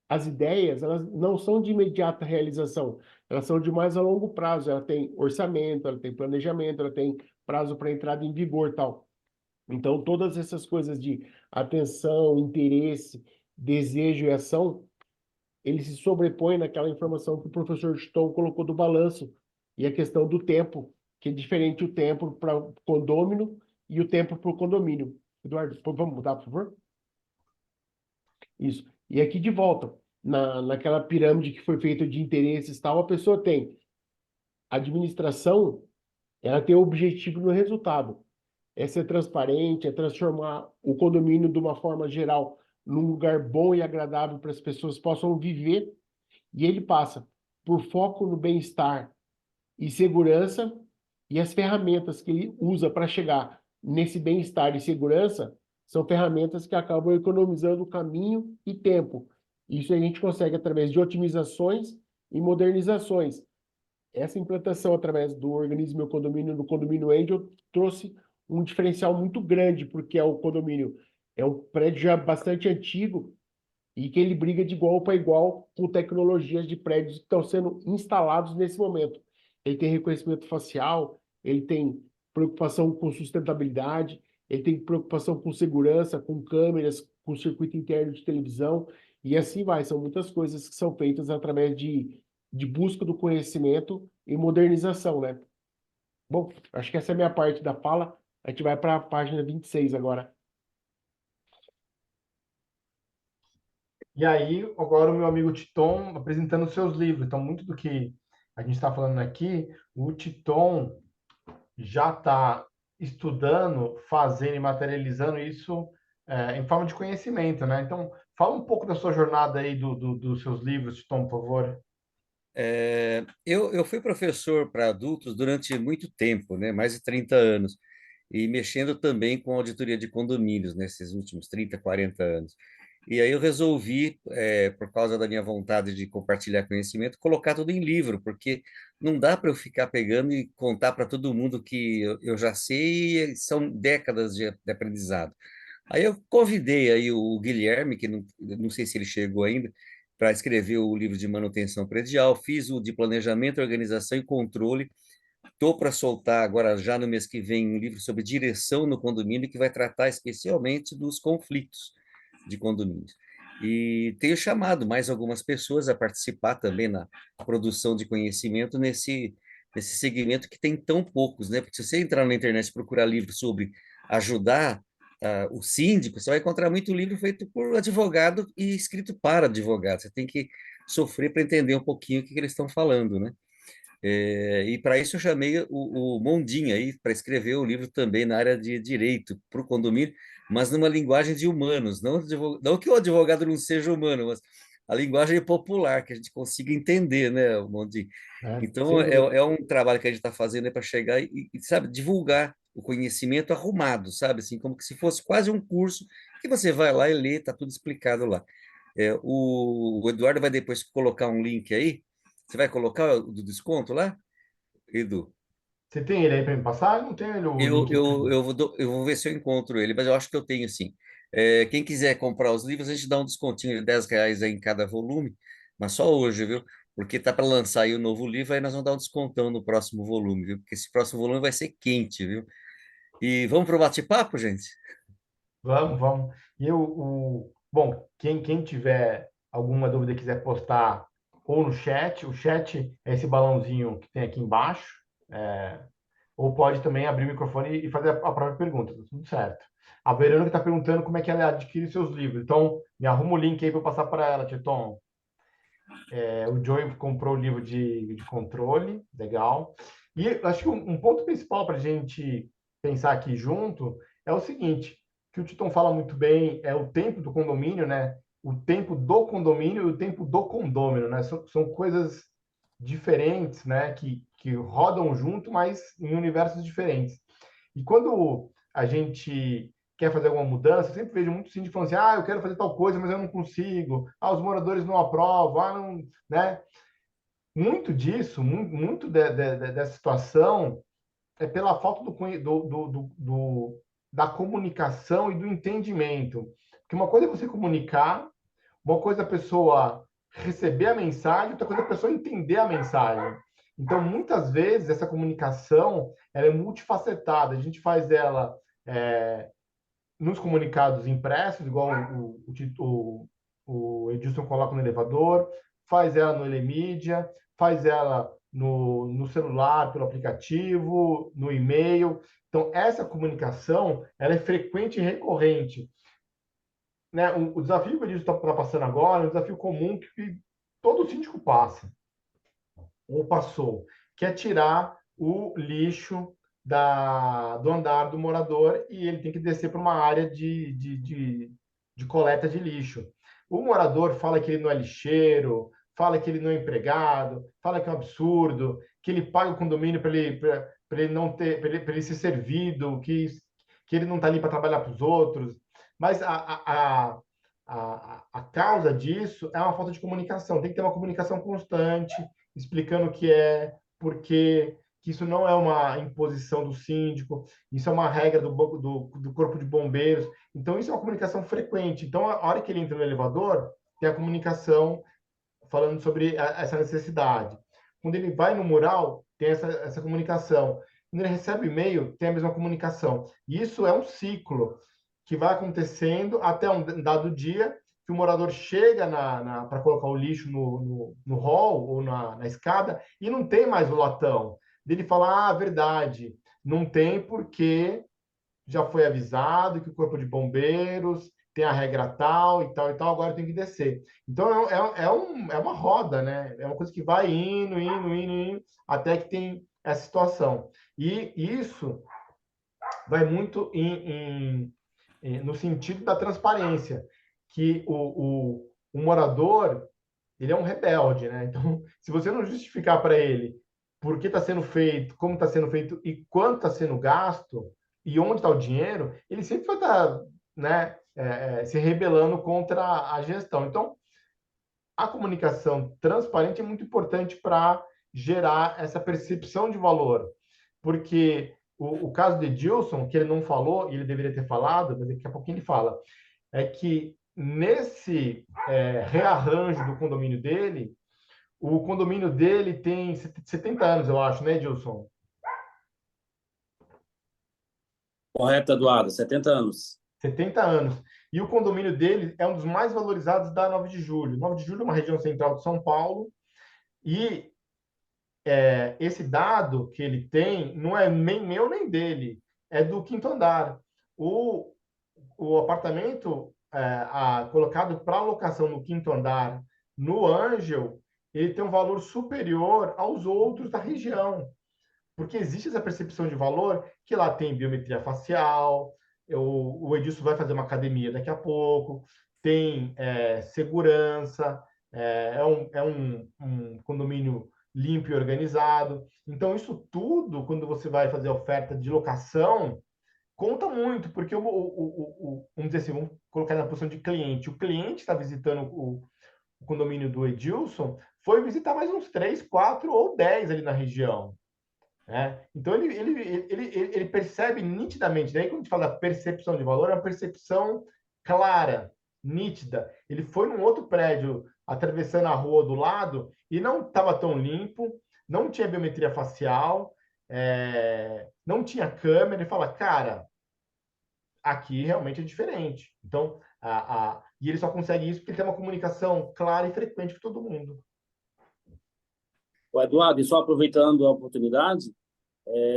as ideias elas não são de imediata realização, elas são de mais a longo prazo. Ela tem orçamento, ela tem planejamento, ela tem prazo para entrada em vigor e tal. Então, todas essas coisas de atenção, interesse, desejo e ação, ele se sobrepõe naquela informação que o professor Stone colocou do balanço e a questão do tempo, que é diferente o tempo para o condômino e o tempo para o condomínio. Eduardo, vamos mudar, por favor? Isso. E aqui de volta, naquela pirâmide que foi feita de interesses e tal, a pessoa tem a administração, ela tem o objetivo no resultado. É ser transparente, é transformar o condomínio de uma forma geral num lugar bom e agradável para as pessoas possam viver. E ele passa por foco no bem-estar e segurança, e as ferramentas que ele usa para chegar nesse bem-estar e segurança são ferramentas que acabam economizando caminho e tempo. Isso a gente consegue através de otimizações e modernizações. Essa implantação através do organismo Meu Condomínio, do Condomínio Angel, trouxe um diferencial muito grande, porque o condomínio é um prédio já bastante antigo, e que ele briga de igual para igual com tecnologias de prédios que estão sendo instalados nesse momento. Ele tem reconhecimento facial, ele tem preocupação com sustentabilidade, ele tem preocupação com segurança, com câmeras, com circuito interno de televisão, e assim vai. São muitas coisas que são feitas através de busca do conhecimento e modernização, né? Bom, acho que essa é a minha parte da fala. A gente vai para a página 26 agora. E aí, agora o meu amigo Titon apresentando os seus livros. Então, muito do que a gente está falando aqui, o Titon já está estudando, fazendo e materializando isso em forma de conhecimento, né? Então, fala um pouco da sua jornada aí dos seus livros, Titon, por favor. Eu fui professor para adultos durante muito tempo, né? Mais de 30 anos, e mexendo também com auditoria de condomínios nesses últimos 30, 40 anos. E aí eu resolvi, por causa da minha vontade de compartilhar conhecimento, colocar tudo em livro, porque não dá para eu ficar pegando e contar para todo mundo que eu já sei, e são décadas de aprendizado. Aí eu convidei aí o Guilherme, que não sei se ele chegou ainda, para escrever o livro de manutenção predial, fiz o de planejamento, organização e controle. Estou para soltar agora, já no mês que vem, um livro sobre direção no condomínio, que vai tratar especialmente dos conflitos de condomínios. E tenho chamado mais algumas pessoas a participar também na produção de conhecimento nesse segmento que tem tão poucos, né? Porque se você entrar na internet e procurar livros sobre ajudar o síndico, você vai encontrar muito livro feito por advogado e escrito para advogado. Você tem que sofrer para entender um pouquinho o que eles estão falando, né? E para isso eu chamei o Mondinho aí para escrever o livro também na área de direito para o condomínio, mas numa linguagem de humanos, não que o advogado não seja humano, mas a linguagem popular, que a gente consiga entender, né, o Mondinho? né? Então, Sem dúvida. é um trabalho que a gente está fazendo para chegar sabe, divulgar o conhecimento arrumado, sabe? Assim, como que se fosse quase um curso que você vai lá e lê, está tudo explicado lá. O Eduardo vai depois colocar um link aí. Você vai colocar o do desconto lá, Edu? Você tem ele aí para me passar? Eu não tenho ele, o link aqui. Eu vou ver se eu encontro ele, mas eu acho que eu tenho sim. Quem quiser comprar os livros, a gente dá um descontinho de R$ 10 aí em cada volume, mas só hoje, viu? Porque tá para lançar aí o novo livro, aí nós vamos dar um descontão no próximo volume, viu? Porque esse próximo volume vai ser quente, viu? E vamos para o bate-papo, gente? Vamos, vamos. Bom, quem tiver alguma dúvida e quiser postar ou no chat, o chat é esse balãozinho que tem aqui embaixo, é, ou pode também abrir o microfone e fazer a própria pergunta, tá tudo certo. A Verônica está perguntando como é que ela adquire seus livros. Então, me arruma o link aí para eu passar para ela, Tieton. O Joey comprou o livro de controle, legal. E eu acho que um ponto principal para a gente pensar aqui junto é o seguinte, que o Titon fala muito bem, é o tempo do condomínio, né? O tempo do condomínio e o tempo do condômino, né? São coisas diferentes, né? Que rodam junto, mas em universos diferentes. E quando a gente quer fazer alguma mudança, eu sempre vejo muito síndico falando assim, eu quero fazer tal coisa, mas eu não consigo. Os moradores não aprovam, não, né? Muito disso, muito dessa situação é pela falta da comunicação e do entendimento. Porque uma coisa é você comunicar, uma coisa é a pessoa receber a mensagem, outra coisa é a pessoa entender a mensagem. Então, muitas vezes, essa comunicação ela é multifacetada. A gente faz ela é, nos comunicados impressos, igual o Edilson coloca no elevador, faz ela no Elemídia, faz ela no celular, pelo aplicativo, no e-mail. Então, essa comunicação ela é frequente e recorrente. Né? O desafio que o Edilson está passando agora é um desafio comum que todo síndico passa, ou passou, que é tirar o lixo do andar do morador e ele tem que descer para uma área de coleta de lixo. O morador fala que ele não é lixeiro, fala que ele não é empregado, fala que é um absurdo, que ele paga o condomínio para ele não ter, para ele ser servido, que ele não está ali para trabalhar para os outros. Mas a causa disso é uma falta de comunicação. Tem que ter uma comunicação constante, explicando o que é, porque que isso não é uma imposição do síndico, isso é uma regra do Corpo de Bombeiros. Então, isso é uma comunicação frequente. Então, a hora que ele entra no elevador, tem a comunicação falando sobre essa necessidade. Quando ele vai no mural, tem essa comunicação. Quando ele recebe e-mail, tem a mesma comunicação. E isso é um ciclo que vai acontecendo até um dado dia que o morador chega para colocar o lixo no hall ou na escada e não tem mais o latão. Ele fala, verdade, não tem porque já foi avisado que o corpo de bombeiros tem a regra tal e tal, agora tem que descer. Então, é uma roda, né? É uma coisa que vai indo, até que tem essa situação. E isso vai muito no sentido da transparência, que o morador, ele é um rebelde, né? Então, se você não justificar para ele por que está sendo feito, como está sendo feito e quanto está sendo gasto e onde está o dinheiro, ele sempre vai estar, né, se rebelando contra a gestão. Então, a comunicação transparente é muito importante para gerar essa percepção de valor, porque o caso de Edilson, que ele não falou, e ele deveria ter falado, mas daqui a pouquinho ele fala, é que nesse rearranjo do condomínio dele, o condomínio dele tem 70 anos, eu acho, né, Edilson? Correto, Eduardo, 70 anos. 70 anos. E o condomínio dele é um dos mais valorizados da 9 de Julho. 9 de Julho é uma região central de São Paulo e esse dado que ele tem não é nem meu nem dele, é do quinto andar. O, o apartamento colocado para locação no quinto andar no Ângel, ele tem um valor superior aos outros da região, porque existe essa percepção de valor que lá tem biometria facial, o Edilson vai fazer uma academia daqui a pouco, tem segurança, um condomínio limpo e organizado. Então, isso tudo, quando você vai fazer oferta de locação, conta muito, porque vamos dizer assim, vamos colocar na posição de cliente. O cliente está visitando o condomínio do Edilson, foi visitar mais uns 3, 4 ou 10 ali na região. Né? Então, ele percebe nitidamente. Daí, quando a gente fala da percepção de valor, é uma percepção clara, nítida. Ele foi num outro prédio, atravessando a rua do lado, e não estava tão limpo, não tinha biometria facial, não tinha câmera. Ele fala, cara, aqui realmente é diferente. Então, e ele só consegue isso porque ele tem uma comunicação clara e frequente com todo mundo. O Eduardo, e só aproveitando a oportunidade,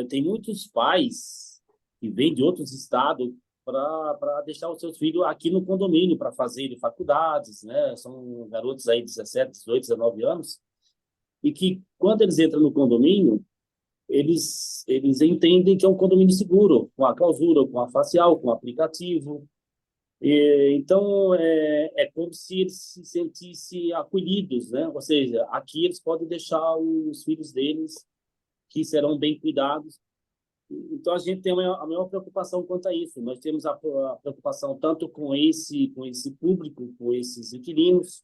tem muitos pais que vêm de outros estados para deixar os seus filhos aqui no condomínio para fazerem faculdades, né? São garotos aí de 17, 18, 19 anos, e que quando eles entram no condomínio, eles entendem que é um condomínio seguro, com a clausura, com a facial, com o aplicativo. Então, é como se eles se sentissem acolhidos, né? Ou seja, aqui eles podem deixar os filhos deles, que serão bem cuidados. Então, a gente tem a maior preocupação quanto a isso. Nós temos a preocupação tanto com esse público, com esses inquilinos.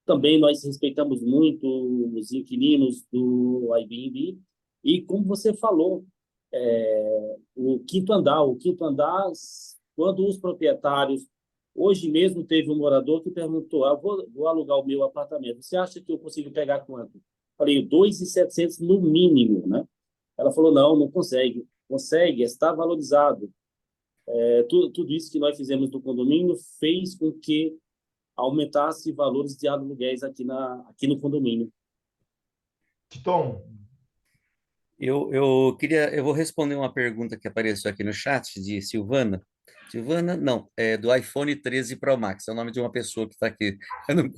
Também nós respeitamos muito os inquilinos do Airbnb. E, como você falou, o quinto andar, quando os proprietários... Hoje mesmo teve um morador que perguntou, vou alugar o meu apartamento, você acha que eu consigo pegar quanto? Falei, 2.700 no mínimo, né? Ela falou, não consegue. Consegue, está valorizado. Tudo isso que nós fizemos do condomínio fez com que aumentasse valores de aluguéis aqui no condomínio. Titon, Eu vou responder uma pergunta que apareceu aqui no chat de Silvana. Silvana, não, é do iPhone 13 Pro Max, é o nome de uma pessoa que está aqui,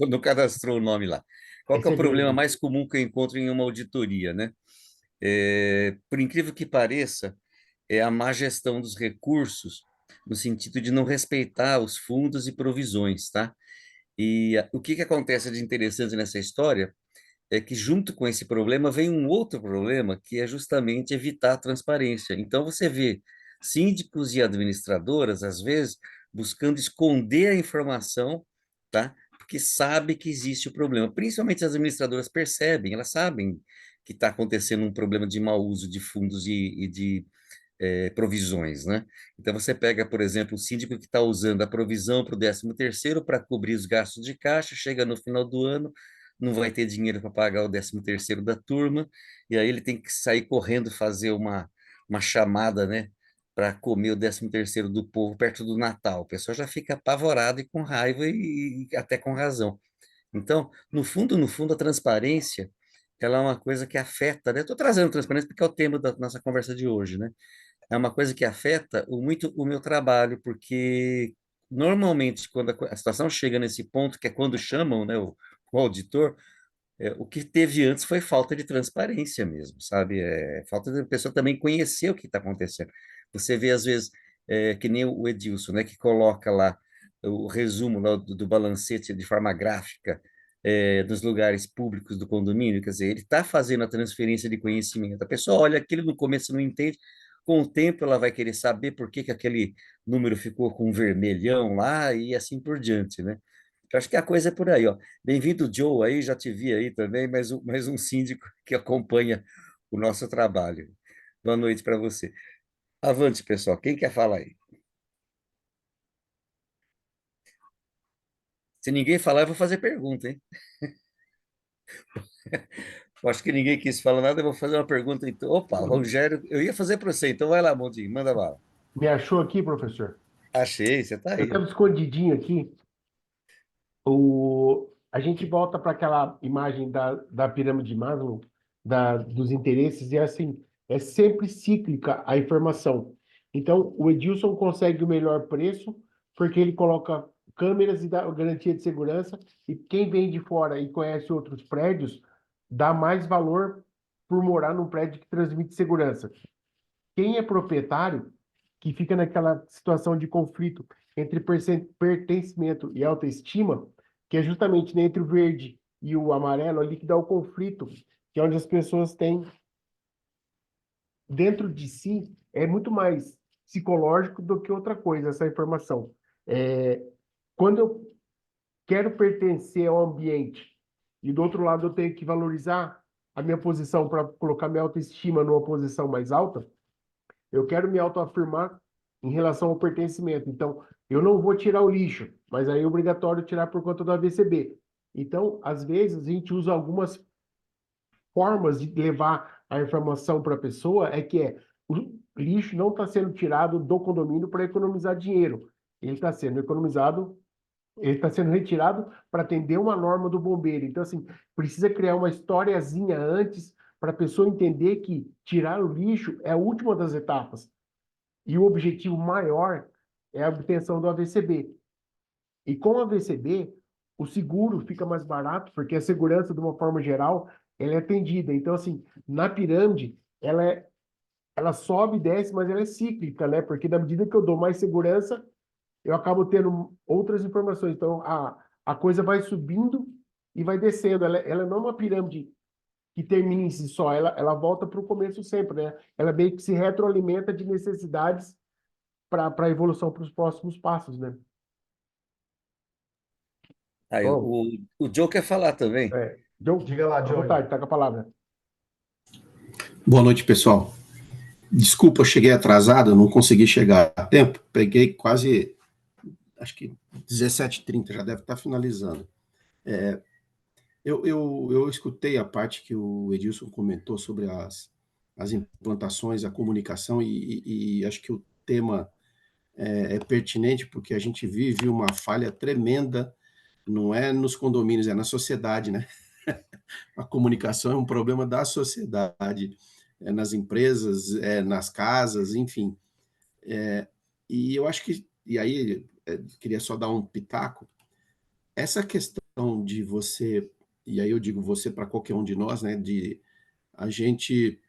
não cadastrou o nome lá. Qual que é o problema Excelente. mais comum que eu encontro em uma auditoria, né? Por incrível que pareça, é a má gestão dos recursos, no sentido de não respeitar os fundos e provisões, tá? E o que acontece de interessante nessa história é que, junto com esse problema, vem um outro problema, que é justamente evitar a transparência. Então, você vê síndicos e administradoras, às vezes, buscando esconder a informação, tá? Porque sabe que existe o problema. Principalmente as administradoras percebem, elas sabem que está acontecendo um problema de mau uso de fundos e de provisões, né? Então, você pega, por exemplo, o síndico que está usando a provisão para o 13º para cobrir os gastos de caixa, chega no final do ano, não vai ter dinheiro para pagar o 13º da turma, e aí ele tem que sair correndo fazer uma chamada, né? Para comer o 13º do povo perto do Natal. O pessoal já fica apavorado e com raiva e até com razão. Então, no fundo, a transparência, ela é uma coisa que afeta, né? Estou trazendo transparência porque é o tema da nossa conversa de hoje, né? É uma coisa que afeta muito o meu trabalho, porque normalmente quando a situação chega nesse ponto, que é quando chamam, né, o auditor, o que teve antes foi falta de transparência mesmo, sabe? Falta da pessoa também conhecer o que está acontecendo. Você vê, às vezes, que nem o Edilson, né, que coloca lá o resumo lá do balancete de forma gráfica, dos lugares públicos do condomínio, quer dizer, ele está fazendo a transferência de conhecimento. A pessoa olha aquilo no começo não entende, com o tempo ela vai querer saber por que que aquele número ficou com um vermelhão lá e assim por diante, né? Eu acho que a coisa é por aí, ó. Bem-vindo, Joe, aí, já te vi aí também, mais um síndico que acompanha o nosso trabalho. Boa noite para você. Avante, pessoal. Quem quer falar aí? Se ninguém falar, eu vou fazer pergunta, hein? Eu acho que ninguém quis falar nada, eu vou fazer uma pergunta. Então. Opa, Rogério, eu ia fazer para você, então vai lá, Mondinho, manda bala. Me achou aqui, professor? Achei, você está Eu aí. estava escondidinho aqui. A gente volta para aquela imagem da pirâmide de Maslow. dos interesses, e assim, é sempre cíclica a informação. Então, o Edilson consegue o melhor preço porque ele coloca câmeras e dá garantia de segurança, e quem vem de fora e conhece outros prédios dá mais valor por morar num prédio que transmite segurança. Quem é proprietário, que fica naquela situação de conflito entre pertencimento e autoestima, que é justamente né, entre o verde e o amarelo, ali que dá o conflito, que é onde as pessoas têm dentro de si, é muito mais psicológico do que outra coisa, essa informação. É, quando eu quero pertencer ao ambiente e do outro lado eu tenho que valorizar a minha posição para colocar minha autoestima numa posição mais alta, eu quero me autoafirmar em relação ao pertencimento. Então, eu não vou tirar o lixo, mas aí é obrigatório tirar por conta do AVCB. Então, às vezes, a gente usa algumas formas de levar a informação para a pessoa, o lixo não está sendo tirado do condomínio para economizar dinheiro. Ele está sendo retirado para atender uma norma do bombeiro. Então, assim, precisa criar uma historiazinha antes para a pessoa entender que tirar o lixo é a última das etapas. E o objetivo maior é a obtenção do AVCB. E com o AVCB, o seguro fica mais barato, porque a segurança, de uma forma geral, ela é atendida. Então, assim, na pirâmide, ela sobe e desce, mas ela é cíclica, né? Porque na medida que eu dou mais segurança, eu acabo tendo outras informações. Então, a coisa vai subindo e vai descendo. Ela não é uma pirâmide que termina em si só, ela volta para o começo sempre, né? Ela meio que se retroalimenta de necessidades para a evolução para os próximos passos, né? Aí, Bom, o Joe quer falar também. Joe, Diga lá, à Joey. vontade, tá com a palavra. Boa noite, pessoal. Desculpa, eu cheguei atrasado, eu não consegui chegar a tempo. Peguei quase, acho que 17h30, já deve estar finalizando. Eu escutei a parte que o Edilson comentou sobre as implantações, a comunicação, e acho que o tema é pertinente, porque a gente vive uma falha tremenda, não é nos condomínios, é na sociedade, né? A comunicação é um problema da sociedade, é nas empresas, é nas casas, enfim. E eu acho que, e aí, queria só dar um pitaco, essa questão de você, e aí eu digo você para qualquer um de nós, né, de a gente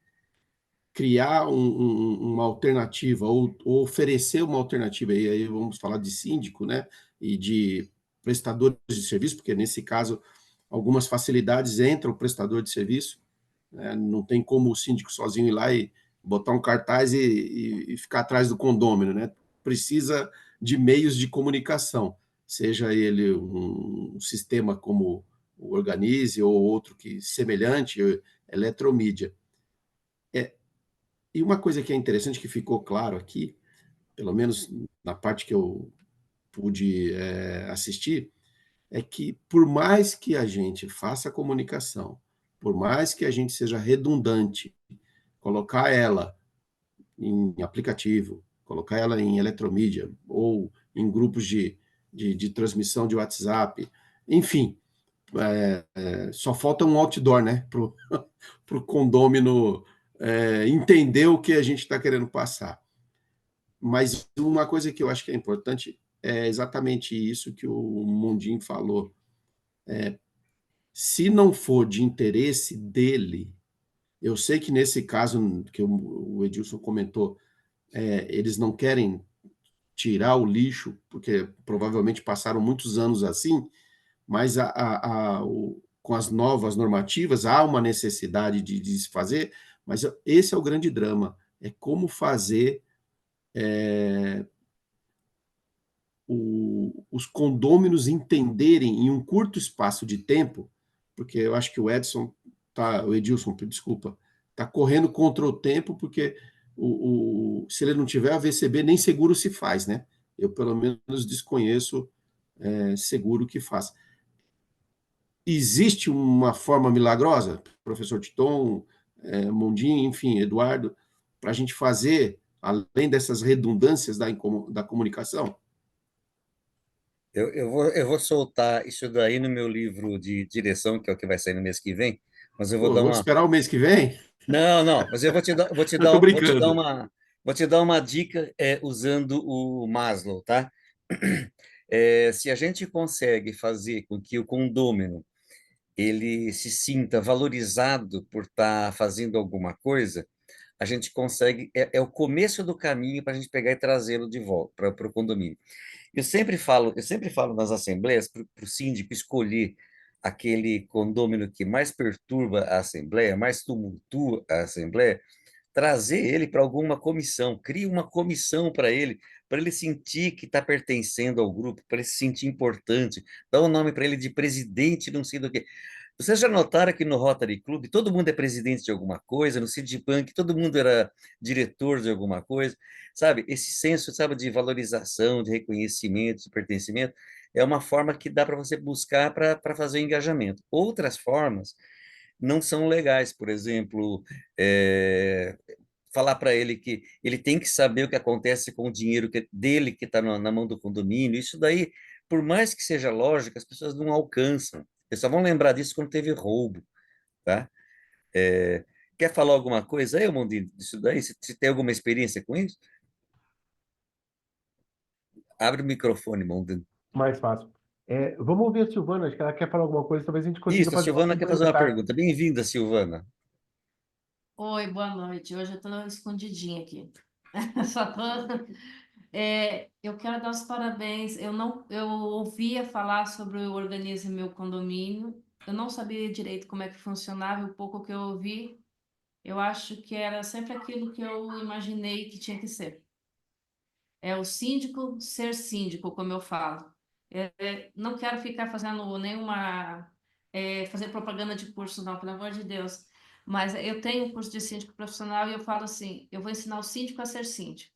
criar uma alternativa, ou oferecer uma alternativa, e aí vamos falar de síndico, né, e de prestadores de serviço, porque nesse caso, algumas facilidades entram o prestador de serviço, né, não tem como o síndico sozinho ir lá e botar um cartaz e ficar atrás do condômino, né? Precisa de meios de comunicação, seja ele um sistema como o Organize ou outro que semelhante, eletromídia. E uma coisa que é interessante que ficou claro aqui, pelo menos na parte que eu pude assistir, é que por mais que a gente faça a comunicação, por mais que a gente seja redundante, colocar ela em aplicativo, colocar ela em eletromídia ou em grupos de transmissão de WhatsApp, enfim, só falta um outdoor, né, para o condômino entender o que a gente está querendo passar. Mas uma coisa que eu acho que é importante é exatamente isso que o Mundinho falou. Se não for de interesse dele, eu sei que nesse caso que o Edilson comentou, eles não querem tirar o lixo, porque provavelmente passaram muitos anos assim, mas com as novas normativas há uma necessidade de se fazer, mas esse é o grande drama, é como fazer os condôminos entenderem em um curto espaço de tempo, porque eu acho que o Edilson, desculpa, está correndo contra o tempo, porque se ele não tiver a VCB, nem seguro se faz, né? Eu, pelo menos, desconheço seguro que faz. Existe uma forma milagrosa, professor Titon, Mondinho, enfim, Eduardo, para a gente fazer, além dessas redundâncias da comunicação? Eu vou soltar isso daí no meu livro de direção, que é o que vai sair no mês que vem, mas eu vou Pô, dar vou uma. esperar o mês que vem? Não, não, mas eu Eu tô brincando. vou te dar uma dica usando o Maslow, tá? Se a gente consegue fazer com que o condômino ele se sinta valorizado por estar fazendo alguma coisa, a gente consegue, é o começo do caminho para a gente pegar e trazê-lo de volta para o condomínio. Eu sempre falo nas assembleias para o síndico escolher aquele condômino que mais perturba a assembleia, mais tumultua a assembleia, trazer ele para alguma comissão, cria uma comissão para ele sentir que está pertencendo ao grupo, para ele se sentir importante, dá um nome para ele de presidente, não sei do que. Vocês já notaram que no Rotary Club todo mundo é presidente de alguma coisa, no Citibank todo mundo era diretor de alguma coisa, sabe? Esse senso, sabe, de valorização, de reconhecimento, de pertencimento, é uma forma que dá para você buscar para fazer o engajamento. Outras formas não são legais, por exemplo, falar para ele que ele tem que saber o que acontece com o dinheiro dele que está na mão do condomínio. Isso daí, por mais que seja lógico, as pessoas não alcançam. Eles só vão lembrar disso quando teve roubo, tá? É, quer falar alguma coisa aí, Mundinho, disso daí? Se tem alguma experiência com isso? Abre o microfone, Mundinho. Mais fácil. Vamos ouvir a Silvana, acho que ela quer falar alguma coisa, talvez a gente consiga Isso, a fazer uma Silvana quer fazer uma complementar. pergunta. Bem-vinda, Silvana. Oi, boa noite. Hoje eu tô escondidinha aqui. Só tô. Eu quero dar os parabéns. Eu ouvia falar sobre o Organize Meu Condomínio. Eu não sabia direito como é que funcionava. O pouco que eu ouvi, eu acho que era sempre aquilo que eu imaginei que tinha que ser. É o síndico ser síndico, como eu falo. Não quero ficar fazendo fazer propaganda de curso, não, pelo amor de Deus. Mas eu tenho um curso de síndico profissional e eu falo assim, eu vou ensinar o síndico a ser síndico.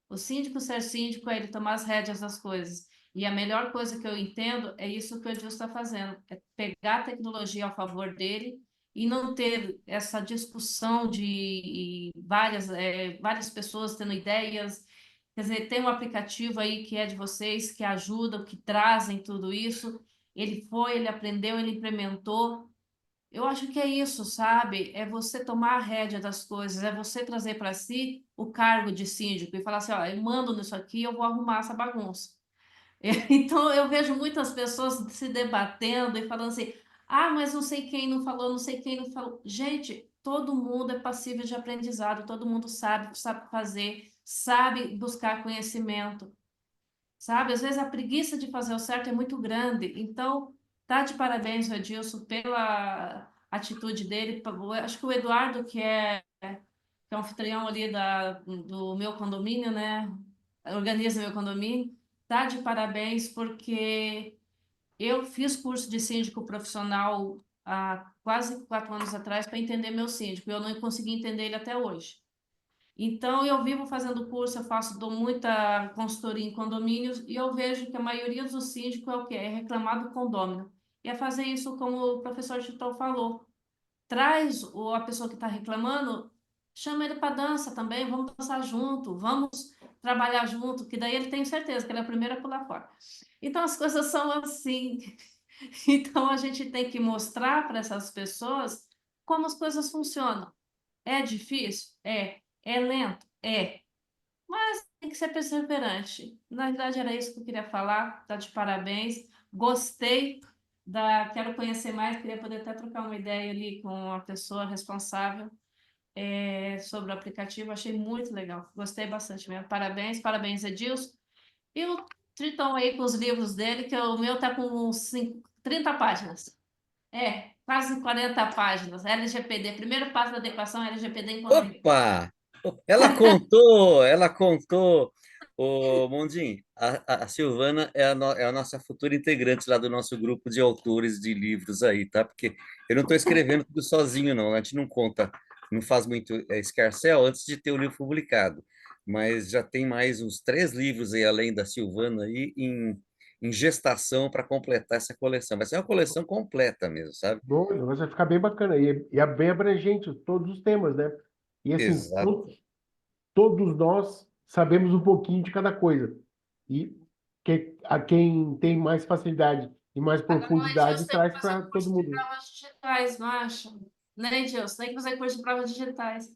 O síndico ser síndico é ele tomar as rédeas das coisas. E a melhor coisa que eu entendo é isso que o Edilson está fazendo, é pegar a tecnologia ao favor dele e não ter essa discussão de várias pessoas tendo ideias. Quer dizer, tem um aplicativo aí que é de vocês, que ajuda, que trazem tudo isso. Ele aprendeu, ele implementou. Eu acho que é isso, sabe? É você tomar a rédea das coisas, é você trazer para si o cargo de síndico e falar assim, ó, eu mando nisso aqui, eu vou arrumar essa bagunça. Então, eu vejo muitas pessoas se debatendo e falando assim, ah, mas não sei quem não falou, não sei quem não falou. Gente, todo mundo é passível de aprendizado, todo mundo sabe fazer, sabe buscar conhecimento. Sabe? Às vezes a preguiça de fazer o certo é muito grande. Então, tá de parabéns, o Edilson, pela atitude dele. Acho que o Eduardo, que é o anfitrião ali do meu condomínio, né? Organiza meu condomínio, tá de parabéns, porque eu fiz curso de síndico profissional há quase 4 anos atrás para entender meu síndico. E eu não consegui entender ele até hoje. Então, eu vivo fazendo curso, dou muita consultoria em condomínios e eu vejo que a maioria dos síndicos é o quê? É reclamar do condômino. E é fazer isso como o professor Chitão falou. Traz a pessoa que está reclamando, chama ele para dança também, vamos dançar junto, vamos trabalhar junto, que daí ele tem certeza que ele é o primeiro a pular fora. Então, as coisas são assim. Então, a gente tem que mostrar para essas pessoas como as coisas funcionam. É difícil? É. É lento? É. Mas tem que ser perseverante. Na verdade, era isso que eu queria falar. Tá de parabéns. Gostei Quero conhecer mais, queria poder até trocar uma ideia ali com a pessoa responsável sobre o aplicativo. Achei muito legal. Gostei bastante mesmo. Parabéns, parabéns, Edilson. E o Tritão aí com os livros dele, que o meu tá com uns 30 páginas. Quase 40 páginas. LGPD, primeiro passo da adequação LGPD em condomínio. Opa! Ela contou. Ô, Mondinho, a Silvana é a nossa futura integrante lá do nosso grupo de autores de livros aí, tá? Porque eu não estou escrevendo tudo sozinho, não. A gente não conta, não faz muito escarcéu antes de ter o livro publicado. Mas já tem mais uns 3 livros aí, além da Silvana, aí, em gestação para completar essa coleção. Vai ser uma coleção completa mesmo, sabe? Bom, vai ficar bem bacana. E é bem abrangente, todos os temas, né? E assim, Exato. todos nós sabemos um pouquinho de cada coisa. E a quem tem mais facilidade e mais Agora o profundidade Edilson tem que traz fazer para um todo curso de mundo. provas digitais, não acha? né, Edilson? Tem que fazer curso de provas digitais.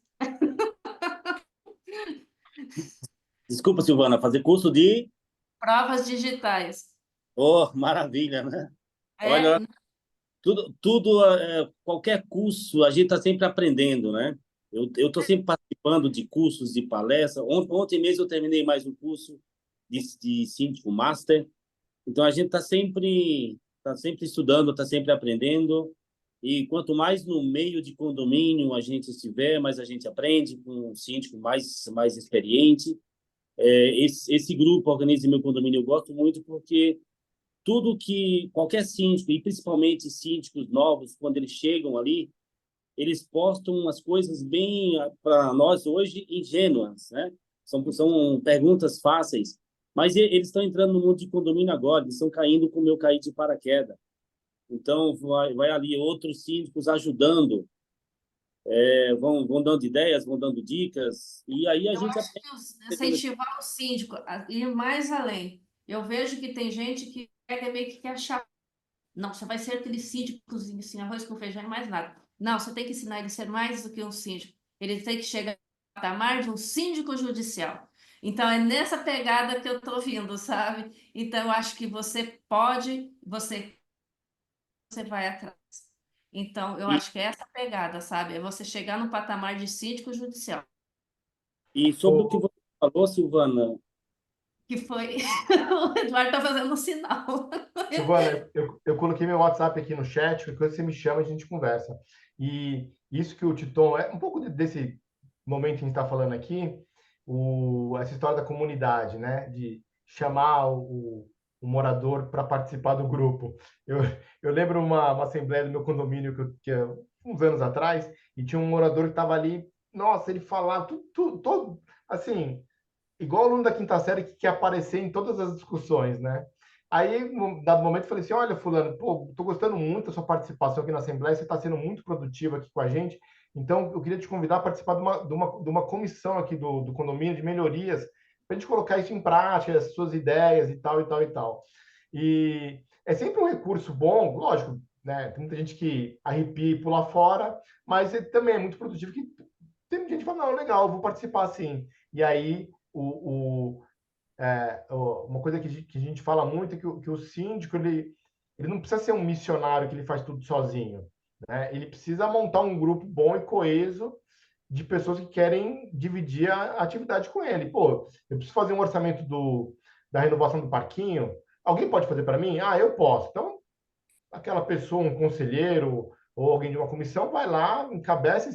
Desculpa, Silvana, fazer curso de... Provas digitais. Oh, maravilha, né? É, Olha, qualquer curso, a gente está sempre aprendendo, né? Eu estou sempre participando de cursos, de palestras. Ontem mesmo eu terminei mais um curso de síndico master. Então a gente tá sempre estudando, está sempre aprendendo. E quanto mais no meio de condomínio a gente estiver, mais a gente aprende com um síndico mais experiente. Esse grupo Organize Meu Condomínio eu gosto muito porque tudo que qualquer síndico, e principalmente síndicos novos, quando eles chegam ali, eles postam umas coisas bem, para nós hoje, ingênuas, né? São perguntas fáceis, mas eles estão entrando no mundo de condomínio agora, eles estão caindo como eu caí de paraquedas. Então, vai ali outros síndicos ajudando, vão dando ideias, vão dando dicas, e aí a eu gente acho que incentivar o síndico a ir mais além. Eu vejo que tem gente que pega meio que quer achar. Não, você vai ser aquele síndico que ensina arroz com feijão e mais nada. Não, você tem que ensinar ele a ser mais do que um síndico. Ele tem que chegar ao patamar de um síndico judicial. Então, é nessa pegada que eu estou vindo, sabe? Então, eu acho que você pode, você vai atrás. Então, eu e, acho que é essa pegada, sabe? É você chegar no patamar de síndico judicial. e sobre o que Ô, você falou, Silvana, Que foi. O Eduardo está fazendo um sinal. Silvana, eu coloquei meu WhatsApp aqui no chat, qualquer coisa você me chama e a gente conversa. E isso que o Titon é um pouco desse momento que a gente está falando aqui, essa história da comunidade, né? De chamar o morador para participar do grupo. Eu, eu lembro uma assembleia do meu condomínio que é uns anos atrás, e tinha um morador que estava ali, nossa, ele falava tudo, todo, assim, igual aluno da quinta série que quer aparecer em todas as discussões, né? Aí, num dado momento, eu falei assim: olha, Fulano, pô, tô gostando muito da sua participação aqui na Assembleia, você está sendo muito produtivo aqui com a gente. Então, eu queria te convidar a participar de uma comissão aqui do condomínio de melhorias, para a gente colocar isso em prática, as suas ideias e tal, e tal, e tal. E é sempre um recurso bom, lógico, né? Tem muita gente que arrepia e pula fora, mas também é muito produtivo que tem gente que fala: não, legal, vou participar sim. E aí uma coisa que a gente fala muito é que o síndico ele não precisa ser um missionário que ele faz tudo sozinho, né? Ele precisa montar um grupo bom e coeso de pessoas que querem dividir a atividade com ele. Pô, eu preciso fazer um orçamento da renovação do parquinho. Alguém pode fazer para mim? Ah, eu posso. Então, aquela pessoa, um conselheiro ou alguém de uma comissão, vai lá, encabeça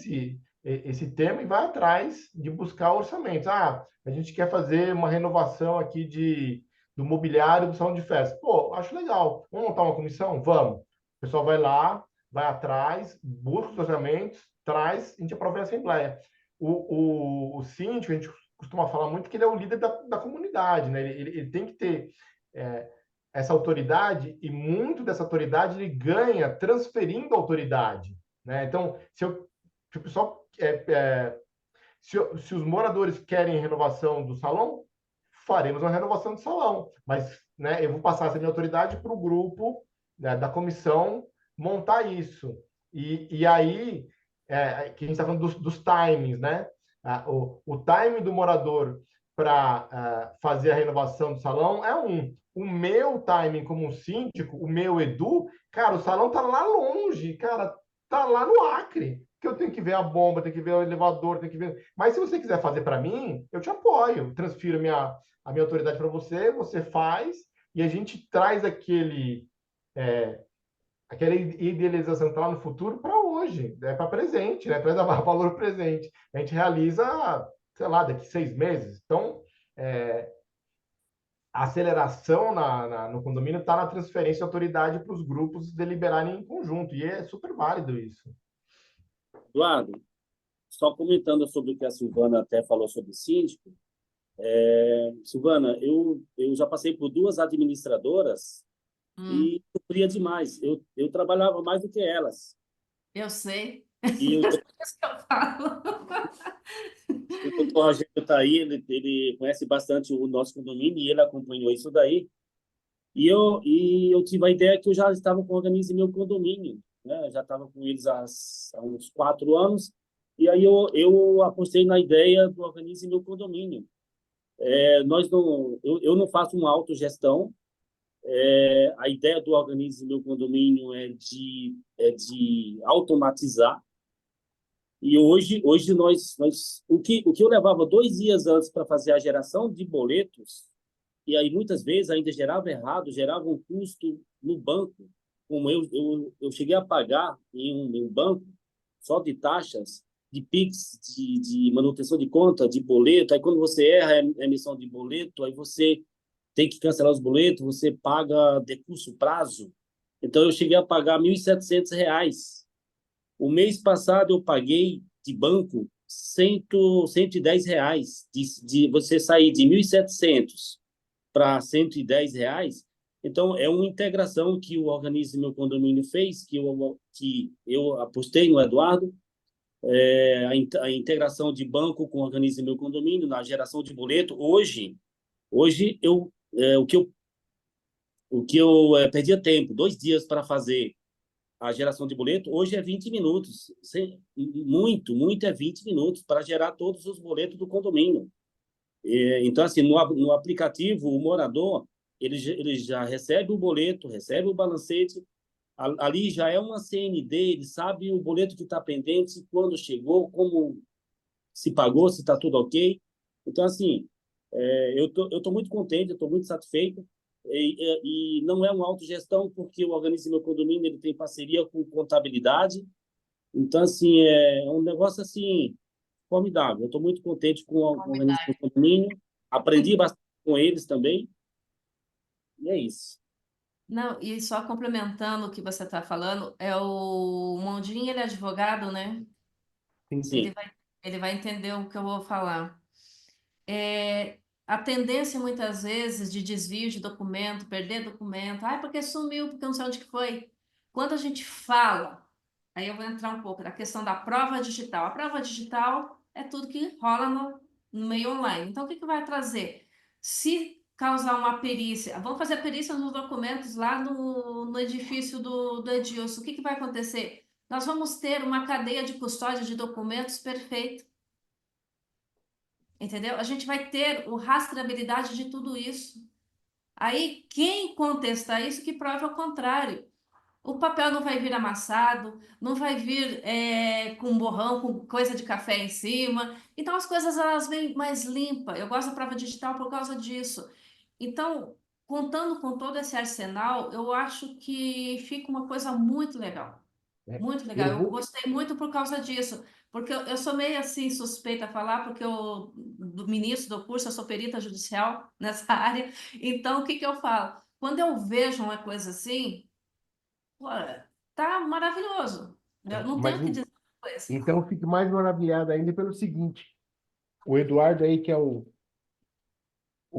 esse tema e vai atrás de buscar orçamentos. Ah, a gente quer fazer uma renovação aqui do mobiliário do salão de festa. Pô, acho legal. Vamos montar uma comissão? Vamos. O pessoal vai lá, vai atrás, busca os orçamentos, traz, a gente aprova em assembleia. O síndico, a gente costuma falar muito que ele é o líder da comunidade, né? Ele tem que ter é, essa autoridade, e muito dessa autoridade ele ganha transferindo autoridade, né? Então, se o pessoal se os moradores querem renovação do salão, faremos uma renovação do salão, mas, né, eu vou passar essa minha autoridade para o grupo, né, da comissão montar isso. E aí que a gente está falando dos timings, né? O time do morador para fazer a renovação do salão é um. O meu timing como síndico, o meu Edu, cara, o salão tá lá longe, cara, tá lá no Acre, que eu tenho que ver a bomba, tenho que ver o elevador, tenho que ver. Mas se você quiser fazer para mim, eu te apoio, transfiro a minha autoridade para você, você faz e a gente traz aquela idealização que está lá no futuro para hoje, né, para presente, né? Traz a valor presente. A gente realiza, sei lá, daqui 6 meses. Então, a aceleração no condomínio está na transferência de autoridade para os grupos deliberarem em conjunto, e é super válido isso. Eduardo, só comentando sobre o que a Silvana até falou sobre síndico, Silvana, eu já passei por duas administradoras Hum, e sofria demais. Eu trabalhava mais do que elas. eu sei. E É isso que eu falo. o doutor Rogério está aí, ele conhece bastante o nosso condomínio e ele acompanhou isso daí. E eu tive a ideia que eu já estava com Organize Meu Condomínio. né? Eu já estava com eles há uns 4 anos, e aí eu apostei na ideia do Organize Meu Condomínio. Eu não faço uma autogestão. A ideia do Organize Meu Condomínio é de automatizar. E hoje o que eu levava 2 dias antes para fazer a geração de boletos, e aí muitas vezes ainda gerava errado, gerava um custo no banco, como eu cheguei a pagar em um banco só de taxas, de PIX, de manutenção de conta, de boleto. Aí quando você erra a emissão de boleto, aí você tem que cancelar os boletos, você paga decurso prazo. Então eu cheguei a pagar R$ 1.700. O mês passado eu paguei de banco R$ 110. De você sair de 1.700 para R$ 110. Então, é uma integração que o Organize Meu Condomínio fez, que eu apostei no Eduardo, a integração de banco com Organize Meu Condomínio, na geração de boleto. Hoje o que eu perdia tempo, 2 dias para fazer a geração de boleto, hoje é 20 minutos. Muito é 20 minutos para gerar todos os boletos do condomínio. Então, assim, no aplicativo, o morador, ele já recebe o boleto, recebe o balancete, ali já é uma CND, ele sabe o boleto que está pendente, quando chegou, como se pagou, se está tudo ok. Então, assim, eu tô muito contente, eu estou muito satisfeito, e não é uma autogestão, porque o Organize Meu Condomínio ele tem parceria com contabilidade. Então, assim, é um negócio assim formidável. Eu estou muito contente com o Organize Meu Condomínio, aprendi bastante com eles também, e é isso. Não, e só complementando o que você está falando, o Mondinho, ele é advogado, né? Sim. Sim, Ele vai entender o que eu vou falar. A tendência, muitas vezes, de desvio de documento, perder documento, porque sumiu, porque não sei onde que foi. Quando a gente fala, aí eu vou entrar um pouco na questão da prova digital. A prova digital é tudo que rola no meio online. Então, o que que vai trazer? Se causar uma perícia, vamos fazer a perícia nos documentos lá no edifício do Edilson, o que que vai acontecer? Nós vamos ter uma cadeia de custódia de documentos perfeita. Entendeu? A gente vai ter o rastreabilidade de tudo isso. Aí, quem contestar isso, que prove ao contrário. O papel não vai vir amassado, não vai vir com borrão, com coisa de café em cima. Então, as coisas elas vêm mais limpas. Eu gosto da prova digital por causa disso. Então, contando com todo esse arsenal, eu acho que fica uma coisa muito legal. É. Muito legal. Eu Eu vou, gostei muito por causa disso. Porque eu sou meio assim suspeita a falar, porque eu, do ministro do curso, eu sou perita judicial nessa área. Então, o que que eu falo? Quando eu vejo uma coisa assim, pô, tá maravilhoso. Eu não tenho mas o que dizer depois. então eu fico mais maravilhado ainda pelo seguinte: o Eduardo aí, que é o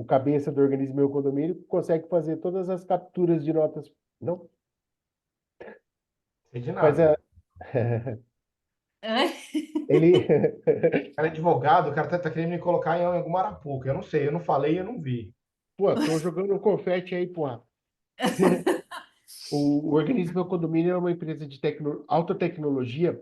cabeça do Organismo Meu Condomínio, consegue fazer todas as capturas de notas. Não, Sei de faz nada. a. Ele. O cara é advogado, o cara tá querendo me colocar em alguma arapuca. Eu não sei, eu não falei, eu não vi. Pô, tô jogando um confete aí, pô. O Organismo Meu Condomínio é uma empresa de alta tecnologia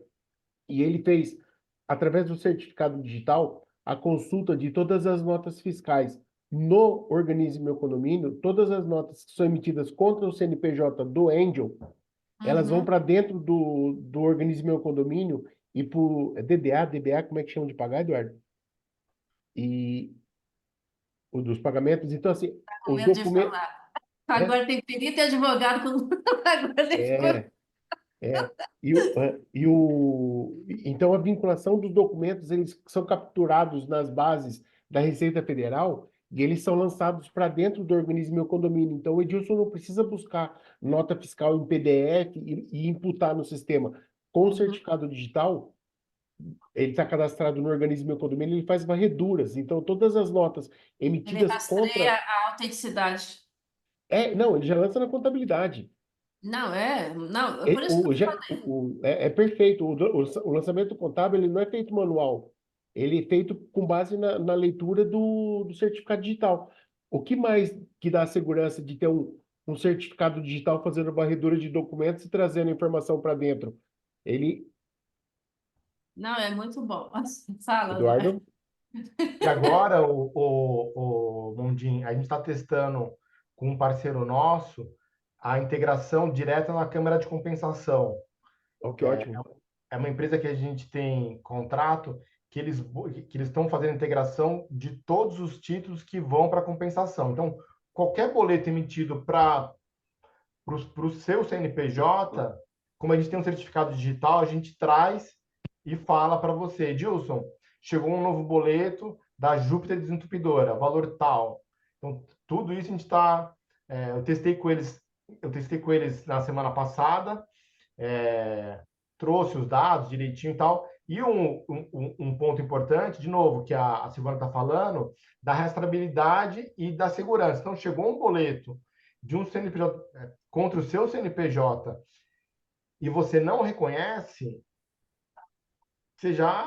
e ele fez, através do certificado digital, a consulta de todas as notas fiscais. No Organize Meu Condomínio, todas as notas que são emitidas contra o CNPJ do Angel, elas vão Uhum. para dentro do Organize Meu Condomínio e por DDA, DBA, como é que chama de pagar, Eduardo? E o dos pagamentos. Então, assim, Com os medo de documentos. falar. Agora tem perito e advogado. Agora ele ficou. É, É, então a vinculação dos documentos eles são capturados nas bases da Receita Federal e eles são lançados para dentro do organismo Meu Condomínio. Então o Edilson não precisa buscar nota fiscal em PDF e imputar no sistema. Com o Uhum. certificado digital, ele está cadastrado no organismo Meu Condomínio, ele faz varreduras. Então todas as notas Ele emitidas rastreia contra. a autenticidade. Não, ele já lança na contabilidade. Não, não, é por isso que eu falei. É perfeito. O lançamento contábil ele não é feito manual. Ele é feito com base na leitura do certificado digital. O que mais que dá a segurança de ter um certificado digital fazendo varredura de documentos e trazendo informação para dentro. Ele, Não, é muito bom. Fala, Eduardo. Eduardo, E agora, o Mundim, a gente está testando com um parceiro nosso a integração direta na câmara de compensação. ó, que ótimo. É uma empresa que a gente tem contrato que eles estão fazendo integração de todos os títulos que vão para compensação. Então, qualquer boleto emitido para o seu CNPJ, como a gente tem um certificado digital, a gente traz e fala para você, Edilson, chegou um novo boleto da Júpiter Desentupidora, valor tal. Então, tudo isso a gente está... eu testei com eles na semana passada, trouxe os dados direitinho e tal. E um ponto importante, de novo, que a Silvana está falando, da rastreabilidade e da segurança. Então, chegou um boleto de um CNPJ contra o seu CNPJ e você não reconhece, você já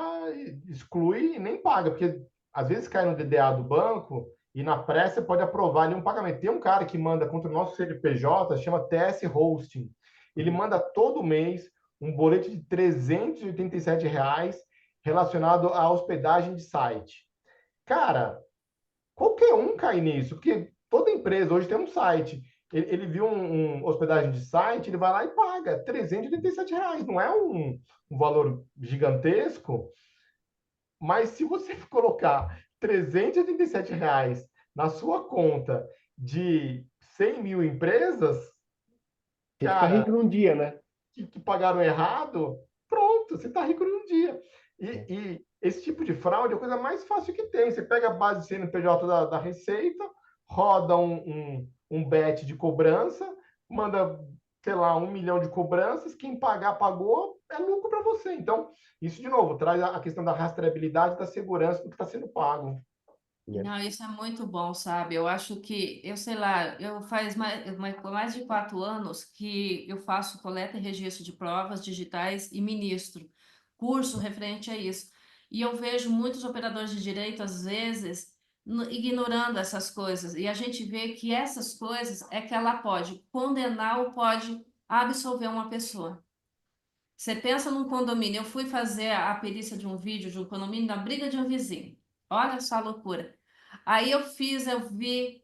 exclui e nem paga, porque às vezes cai no DDA do banco e na pressa pode aprovar ali um pagamento. Tem um cara que manda contra o nosso CNPJ, chama TS Hosting. Ele manda todo mês um boleto de R$ 387 relacionado à hospedagem de site. Cara, qualquer um cai nisso, porque toda empresa hoje tem um site. Ele viu um hospedagem de site, ele vai lá e paga R$ 387. Não é um valor gigantesco, mas se você colocar R$ 387 na sua conta de 100 mil empresas, Você fica cara, rico num dia, né? que pagaram errado, pronto, você está rico num dia. E esse tipo de fraude é a coisa mais fácil que tem. Você pega a base CNPJ da Receita, roda um bet de cobrança, manda, sei lá, 1 milhão de cobranças, quem pagar, pagou, é lucro para você. Então, isso, de novo, traz a questão da rastreabilidade, da segurança do que está sendo pago. Não, isso é muito bom, sabe? Eu acho que, eu sei lá, eu faz mais de 4 anos que eu faço coleta e registro de provas digitais e ministro curso referente a isso. E eu vejo muitos operadores de direito, às vezes, ignorando essas coisas. E a gente vê que essas coisas é que ela pode condenar ou pode absolver uma pessoa. Você pensa num condomínio, eu fui fazer a perícia de um vídeo de um condomínio da briga de um vizinho. Olha só a loucura. Aí eu vi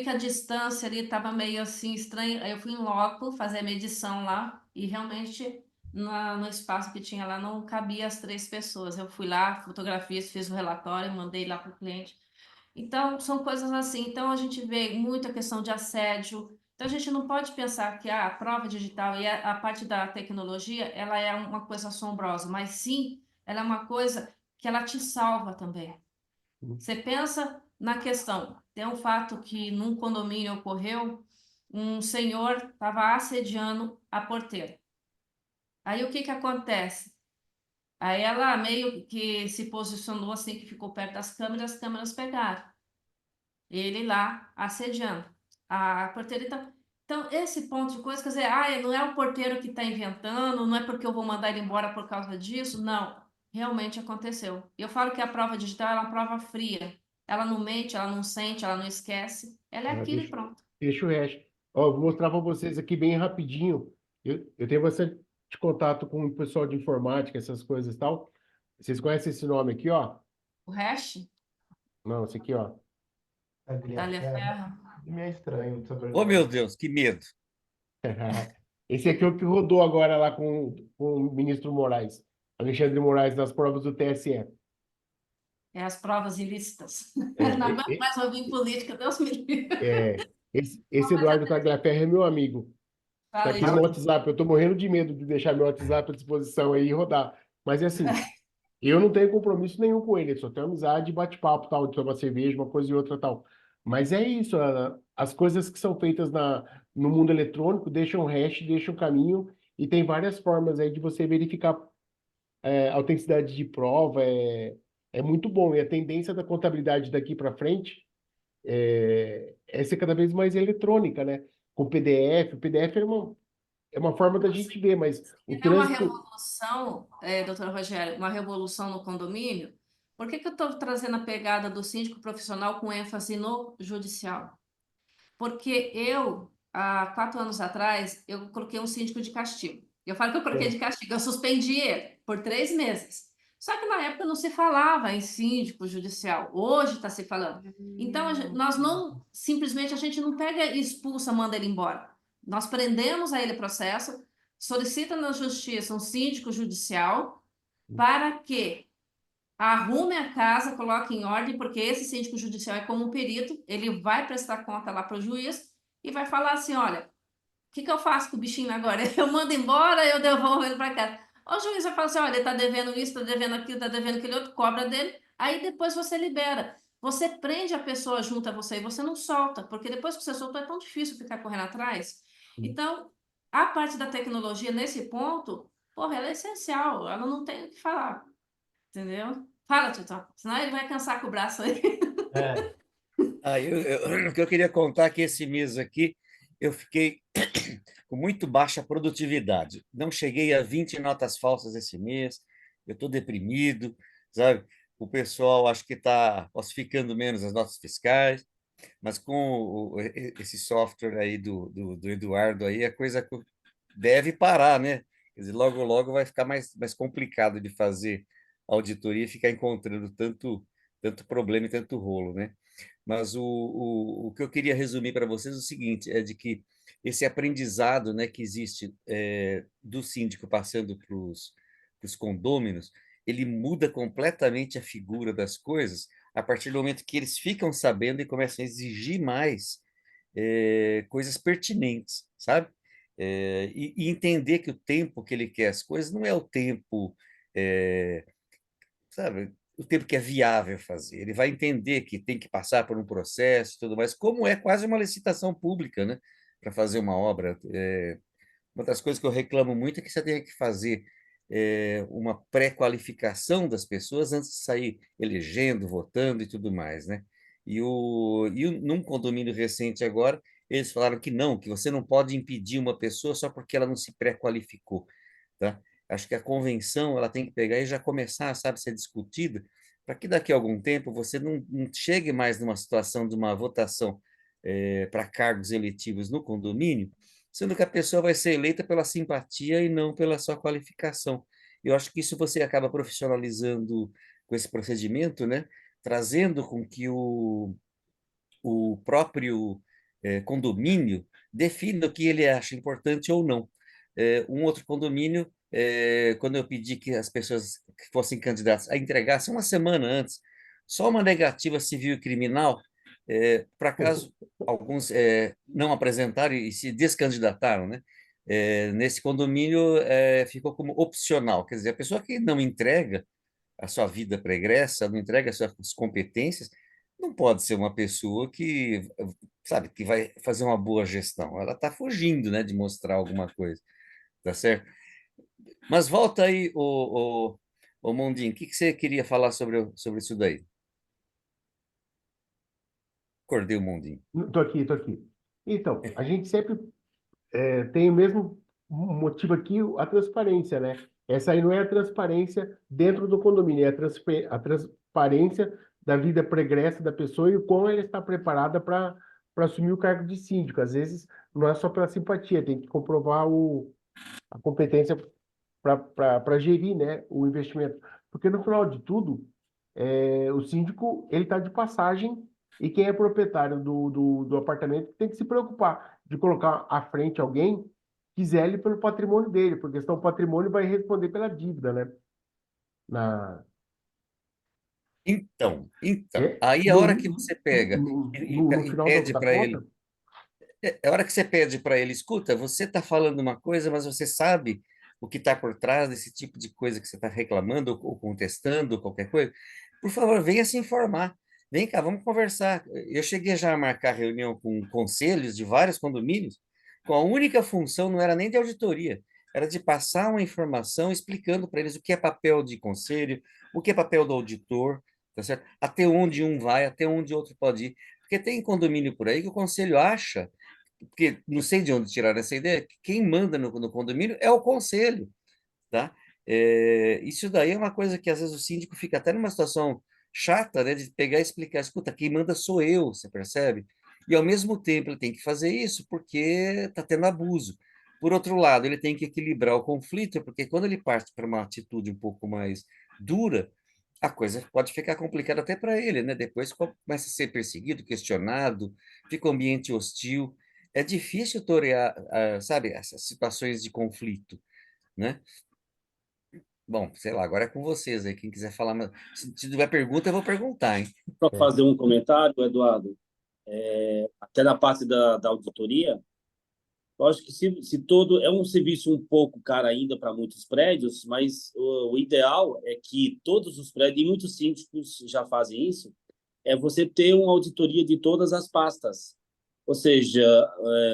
que a distância ali estava meio assim estranha. Aí eu fui em loco fazer a medição lá e realmente no espaço que tinha lá não cabia as 3 pessoas. Eu fui lá, fotografia, fiz o relatório, mandei lá para o cliente. Então, são coisas assim. Então, a gente vê muita questão de assédio. Então, a gente não pode pensar que a prova digital e a parte da tecnologia, ela é uma coisa assombrosa, mas sim, ela é uma coisa que ela te salva também. Você pensa na questão. Tem um fato que num condomínio ocorreu, um senhor estava assediando a porteira. Aí, o que que acontece? Aí ela meio que se posicionou assim, que ficou perto das câmeras, as câmeras pegaram ele lá assediando a porteira. Então, esse ponto de coisa, quer dizer, não é o porteiro que está inventando, não é porque eu vou mandar ele embora por causa disso. Não, realmente aconteceu. Eu falo que a prova digital é uma prova fria. Ela não mente, ela não sente, ela não esquece. Ela é Ah, aquilo e pronto. deixa o resto. Ó, vou mostrar para vocês aqui bem rapidinho. Eu tenho bastante contato com o pessoal de informática, essas coisas e tal. Vocês conhecem esse nome aqui, ó? O hash, Não, esse aqui, ó. Talhaferro. Me é estranho o Oh, meu sobrenome. Deus, que medo. Esse aqui é o que rodou agora lá com o ministro Moraes, Alexandre Moraes, nas provas do TSE. É as provas ilícitas. É, Não aguento mais ouvir política, Deus me livre. esse Eduardo Tagliaferri é meu amigo. Tá Fala aí, aqui no meu gente. WhatsApp. Eu tô morrendo de medo de deixar meu WhatsApp à disposição aí e rodar. Mas é assim, eu não tenho compromisso nenhum com ele, só tenho amizade, bate-papo, tal, de tomar cerveja, uma coisa e outra, tal. Mas é isso, as coisas que são feitas no mundo eletrônico deixam hash, deixam caminho, e tem várias formas aí de você verificar a autenticidade de prova, é muito bom. E a tendência da contabilidade daqui para frente é ser cada vez mais eletrônica, né? Com PDF, o PDF é uma forma da gente ver, mas o É uma trânsito. revolução, doutora Rogério, uma revolução no condomínio. Por que que eu estou trazendo a pegada do síndico profissional com ênfase no judicial? Porque eu há 4 anos atrás, eu coloquei um síndico de castigo. Eu falo que eu coloquei de castigo, eu suspendi ele por 3 meses. Só que na época não se falava em síndico judicial. Hoje está se falando. Então, nós não, simplesmente, a gente não pega e expulsa, manda ele embora. Nós prendemos a ele processo, solicita na justiça um síndico judicial para que arrume a casa, coloque em ordem, porque esse síndico judicial é como um perito, ele vai prestar conta lá para o juiz e vai falar assim, olha, o que que eu faço com o bichinho agora? Eu mando embora, eu devolvo ele para casa. O juiz vai falar assim, olha, ele está devendo isso, está devendo aquilo, está devendo aquele outro, cobra dele, aí depois você libera. Você prende a pessoa junto a você e você não solta, porque depois que você soltou é tão difícil ficar correndo atrás. Então, a parte da tecnologia nesse ponto, porra, ela é essencial, ela não tem o que falar. Entendeu? Fala, Tito. Senão ele vai cansar com o braço aí. É, O que eu queria contar é que esse mês aqui eu fiquei com muito baixa produtividade. Não cheguei a 20 notas falsas esse mês, eu estou deprimido, sabe? O pessoal acho que está falsificando menos as notas fiscais, mas com esse software aí do Eduardo aí, a coisa deve parar, né? Quer dizer, logo, logo vai ficar mais complicado de fazer auditoria e ficar encontrando tanto problema e tanto rolo, né? Mas o que eu queria resumir para vocês é o seguinte, é de que esse aprendizado, né, que existe do síndico passando para os condôminos, ele muda completamente a figura das coisas a partir do momento que eles ficam sabendo e começam a exigir mais coisas pertinentes, sabe? E entender que o tempo que ele quer as coisas não é o tempo, é, sabe? O tempo que é viável fazer. Ele vai entender que tem que passar por um processo e tudo mais, como é quase uma licitação pública, né? Para fazer uma obra. Uma das coisas que eu reclamo muito é que você tem que fazer uma pré-qualificação das pessoas antes de sair elegendo, votando e tudo mais, né? Num condomínio recente agora, eles falaram que não, que você não pode impedir uma pessoa só porque ela não se pré-qualificou, tá? Acho que a convenção ela tem que pegar e já começar, sabe, a ser discutida, para que daqui a algum tempo você não chegue mais numa situação de uma votação para cargos eletivos no condomínio, sendo que a pessoa vai ser eleita pela simpatia e não pela sua qualificação. Eu acho que isso você acaba profissionalizando com esse procedimento, né? Trazendo com que o próprio condomínio defina o que ele acha importante ou não. Um outro condomínio, quando eu pedi que as pessoas que fossem candidatas a entregassem uma semana antes, só uma negativa civil e criminal, por acaso alguns não apresentaram e se descandidataram, né? Nesse condomínio ficou como opcional, quer dizer, a pessoa que não entrega a sua vida pregressa, não entrega as suas competências, não pode ser uma pessoa que, sabe, que vai fazer uma boa gestão. Ela está fugindo, né, de mostrar alguma coisa, tá certo? Mas volta aí, o Mondinho, o que que você queria falar sobre isso daí? Acordei o Mondinho. Tô aqui, tô aqui. Então, a gente sempre tem o mesmo motivo aqui, a transparência, né? Essa aí não é a transparência dentro do condomínio, é a transparência da vida pregressa da pessoa e o quão ela está preparada para assumir o cargo de síndico. Às vezes, não é só pela simpatia, tem que comprovar a competência para gerir, né, o investimento. Porque no final de tudo, o síndico ele está de passagem e quem é proprietário do apartamento tem que se preocupar de colocar à frente alguém que zele pelo patrimônio dele, porque senão o patrimônio vai responder pela dívida, né? Na, Então, é, aí a no, hora que você pega no e final pede da para conta, ele. É a hora que você pede para ele, escuta, você está falando uma coisa, mas você sabe o que está por trás desse tipo de coisa que você está reclamando ou contestando, ou qualquer coisa? Por favor, venha se informar. Vem cá, vamos conversar. Eu cheguei já a marcar reunião com conselhos de vários condomínios, com a única função não era nem de auditoria, era de passar uma informação explicando para eles o que é papel de conselho, o que é papel do auditor, tá certo? Até onde um vai, até onde outro pode ir. Porque tem condomínio por aí que o conselho acha porque não sei de onde tiraram essa ideia, que quem manda no condomínio é o conselho, tá? Isso daí é uma coisa que às vezes o síndico fica até numa situação chata, né, de pegar e explicar, escuta, quem manda sou eu, você percebe? E, ao mesmo tempo, ele tem que fazer isso porque está tendo abuso. Por outro lado, ele tem que equilibrar o conflito, porque quando ele parte para uma atitude um pouco mais dura, a coisa pode ficar complicada até para ele, né? Depois começa a ser perseguido, questionado, fica um ambiente hostil. É difícil torear, sabe, essas situações de conflito, né? Bom, sei lá, agora é com vocês aí. Quem quiser falar, se tiver pergunta, eu vou perguntar, hein? Só É. fazer um comentário, Eduardo, até na parte da auditoria. Eu acho que se todo é um serviço um pouco caro ainda para muitos prédios, mas o ideal é que todos os prédios, e muitos síndicos já fazem isso, é você ter uma auditoria de todas as pastas. Ou seja,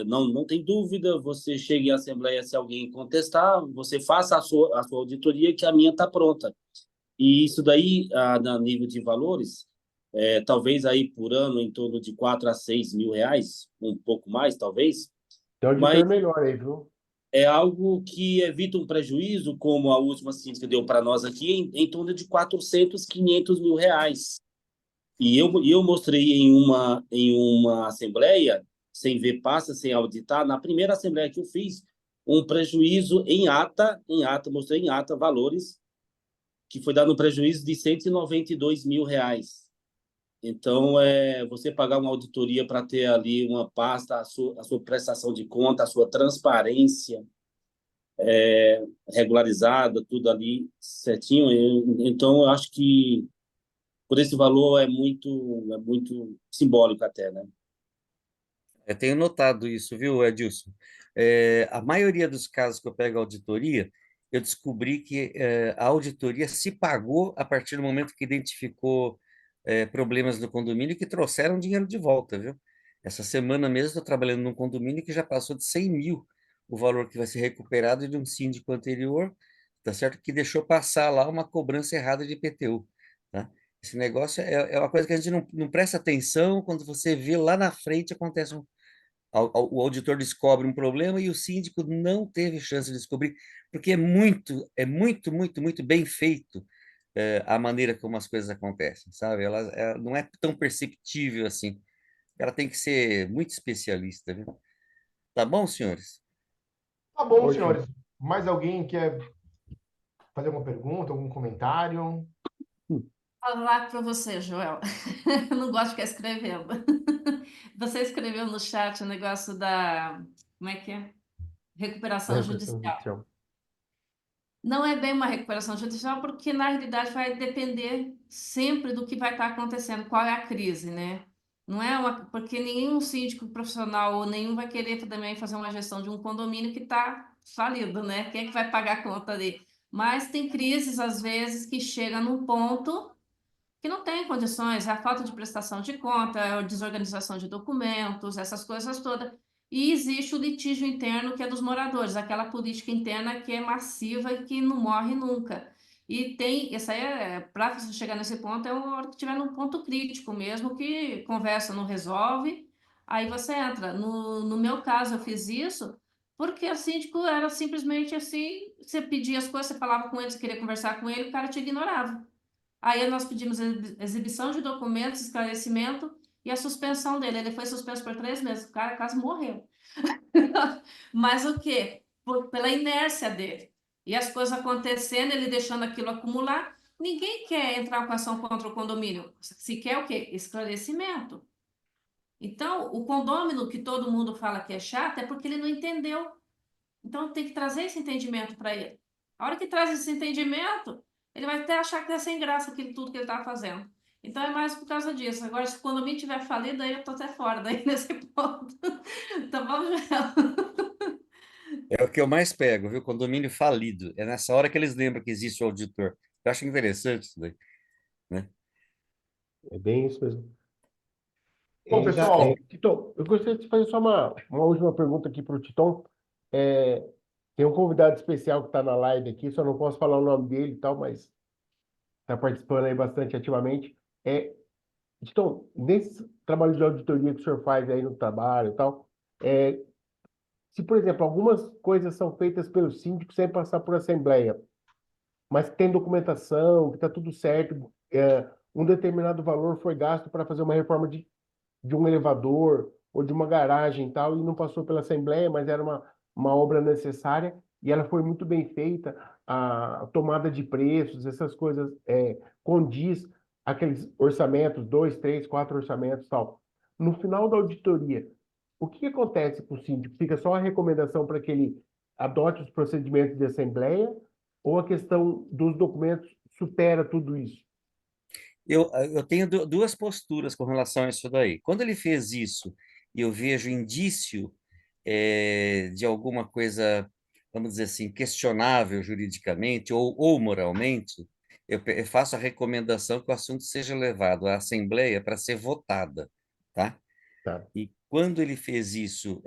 não tem dúvida, você chega em assembleia se alguém contestar, você faça a sua auditoria, que a minha está pronta. E isso daí, a nível de valores, talvez aí por ano em torno de 4 a 6 mil reais, um pouco mais, talvez, Tem um mas auditor melhor aí, viu? é algo que evita um prejuízo, como a última síndica deu para nós aqui, em torno de 400, 500 mil reais. E eu mostrei em uma assembleia, sem ver pasta, sem auditar, na primeira assembleia que eu fiz, um prejuízo mostrei em ata valores, que foi dado um prejuízo de 192 mil reais. Então, você pagar uma auditoria para ter ali uma pasta, a sua prestação de conta, a sua transparência regularizada, tudo ali certinho. Então, eu acho que por esse valor é muito simbólico até, né? Eu tenho notado isso, viu, Edilson? A maioria dos casos que eu pego auditoria, eu descobri que a auditoria se pagou a partir do momento que identificou problemas no condomínio que trouxeram dinheiro de volta, viu? Essa semana mesmo estou trabalhando num condomínio que já passou de 100 mil o valor que vai ser recuperado de um síndico anterior, tá certo? Que deixou passar lá uma cobrança errada de IPTU, tá? Esse negócio é uma coisa que a gente não presta atenção, quando você vê lá na frente acontece o auditor descobre um problema e o síndico não teve chance de descobrir, porque é muito, muito, muito bem feito a maneira como as coisas acontecem, sabe? Ela não é tão perceptível assim. Ela tem que ser muito especialista, viu? Tá bom, senhores? Tá bom, Ótimo. senhores. Mais alguém quer fazer alguma pergunta, algum comentário? Falar para você, Joel. Eu não gosto de ficar escrevendo. Você escreveu no chat o negócio da, como é que é? Da Recuperação repressão judicial. judicial. Não é bem uma recuperação judicial, porque na realidade vai depender sempre do que vai estar acontecendo, qual é a crise, né? Não é porque nenhum síndico profissional ou nenhum vai querer também fazer uma gestão de um condomínio que está falido, né? Quem é que vai pagar a conta dele? Mas tem crises, às vezes, que chega num ponto que não tem condições, é a falta de prestação de conta, é a desorganização de documentos, essas coisas todas. E existe o litígio interno que é dos moradores, aquela política interna que é massiva e que não morre nunca. E tem, isso aí para você chegar nesse ponto, é uma hora que estiver num ponto crítico mesmo, que conversa não resolve, aí você entra. No meu caso, eu fiz isso porque o síndico era simplesmente assim, você pedia as coisas, você falava com ele, você queria conversar com ele, o cara te ignorava. Aí nós pedimos exibição de documentos, esclarecimento e a suspensão dele. Ele foi suspenso por 3 meses. O cara quase morreu. Mas o quê? Pela inércia dele. E as coisas acontecendo, ele deixando aquilo acumular. Ninguém quer entrar com ação contra o condomínio. Se quer o quê? Esclarecimento. Então, o condômino que todo mundo fala que é chato é porque ele não entendeu. Então, tem que trazer esse entendimento para ele. A hora que traz esse entendimento, ele vai até achar que é sem graça aquilo tudo que ele está fazendo. Então, é mais por causa disso. Agora, se o condomínio tiver falido, aí eu estou até fora daí nesse ponto. Tá bom, Joel? É o que eu mais pego, viu? Condomínio falido. É nessa hora que eles lembram que existe o auditor. Eu acho interessante isso daí, né? É bem isso mesmo. Bom, pessoal, Titon, eu gostaria de fazer só uma última pergunta aqui para o Titon. É, tem um convidado especial que está na live aqui, só não posso falar o nome dele e tal, mas está participando aí bastante ativamente. Titon, nesse trabalho de auditoria que o senhor faz aí no trabalho e tal, é, se, por exemplo, algumas coisas são feitas pelo síndico sem passar por assembleia, mas que tem documentação, que está tudo certo, um determinado valor foi gasto para fazer uma reforma de um elevador ou de uma garagem e tal, e não passou pela Assembleia, mas era uma obra necessária, e ela foi muito bem feita, a tomada de preços, essas coisas condiz aqueles orçamentos, dois, três, quatro orçamentos e tal. No final da auditoria, o que acontece com o síndico? Fica só a recomendação para que ele adote os procedimentos de Assembleia, ou a questão dos documentos supera tudo isso? Eu tenho duas posturas com relação a isso daí. Quando ele fez isso e eu vejo indício de alguma coisa, vamos dizer assim, questionável juridicamente ou moralmente, eu faço a recomendação que o assunto seja levado à Assembleia para ser votada, tá? Tá. E quando ele fez isso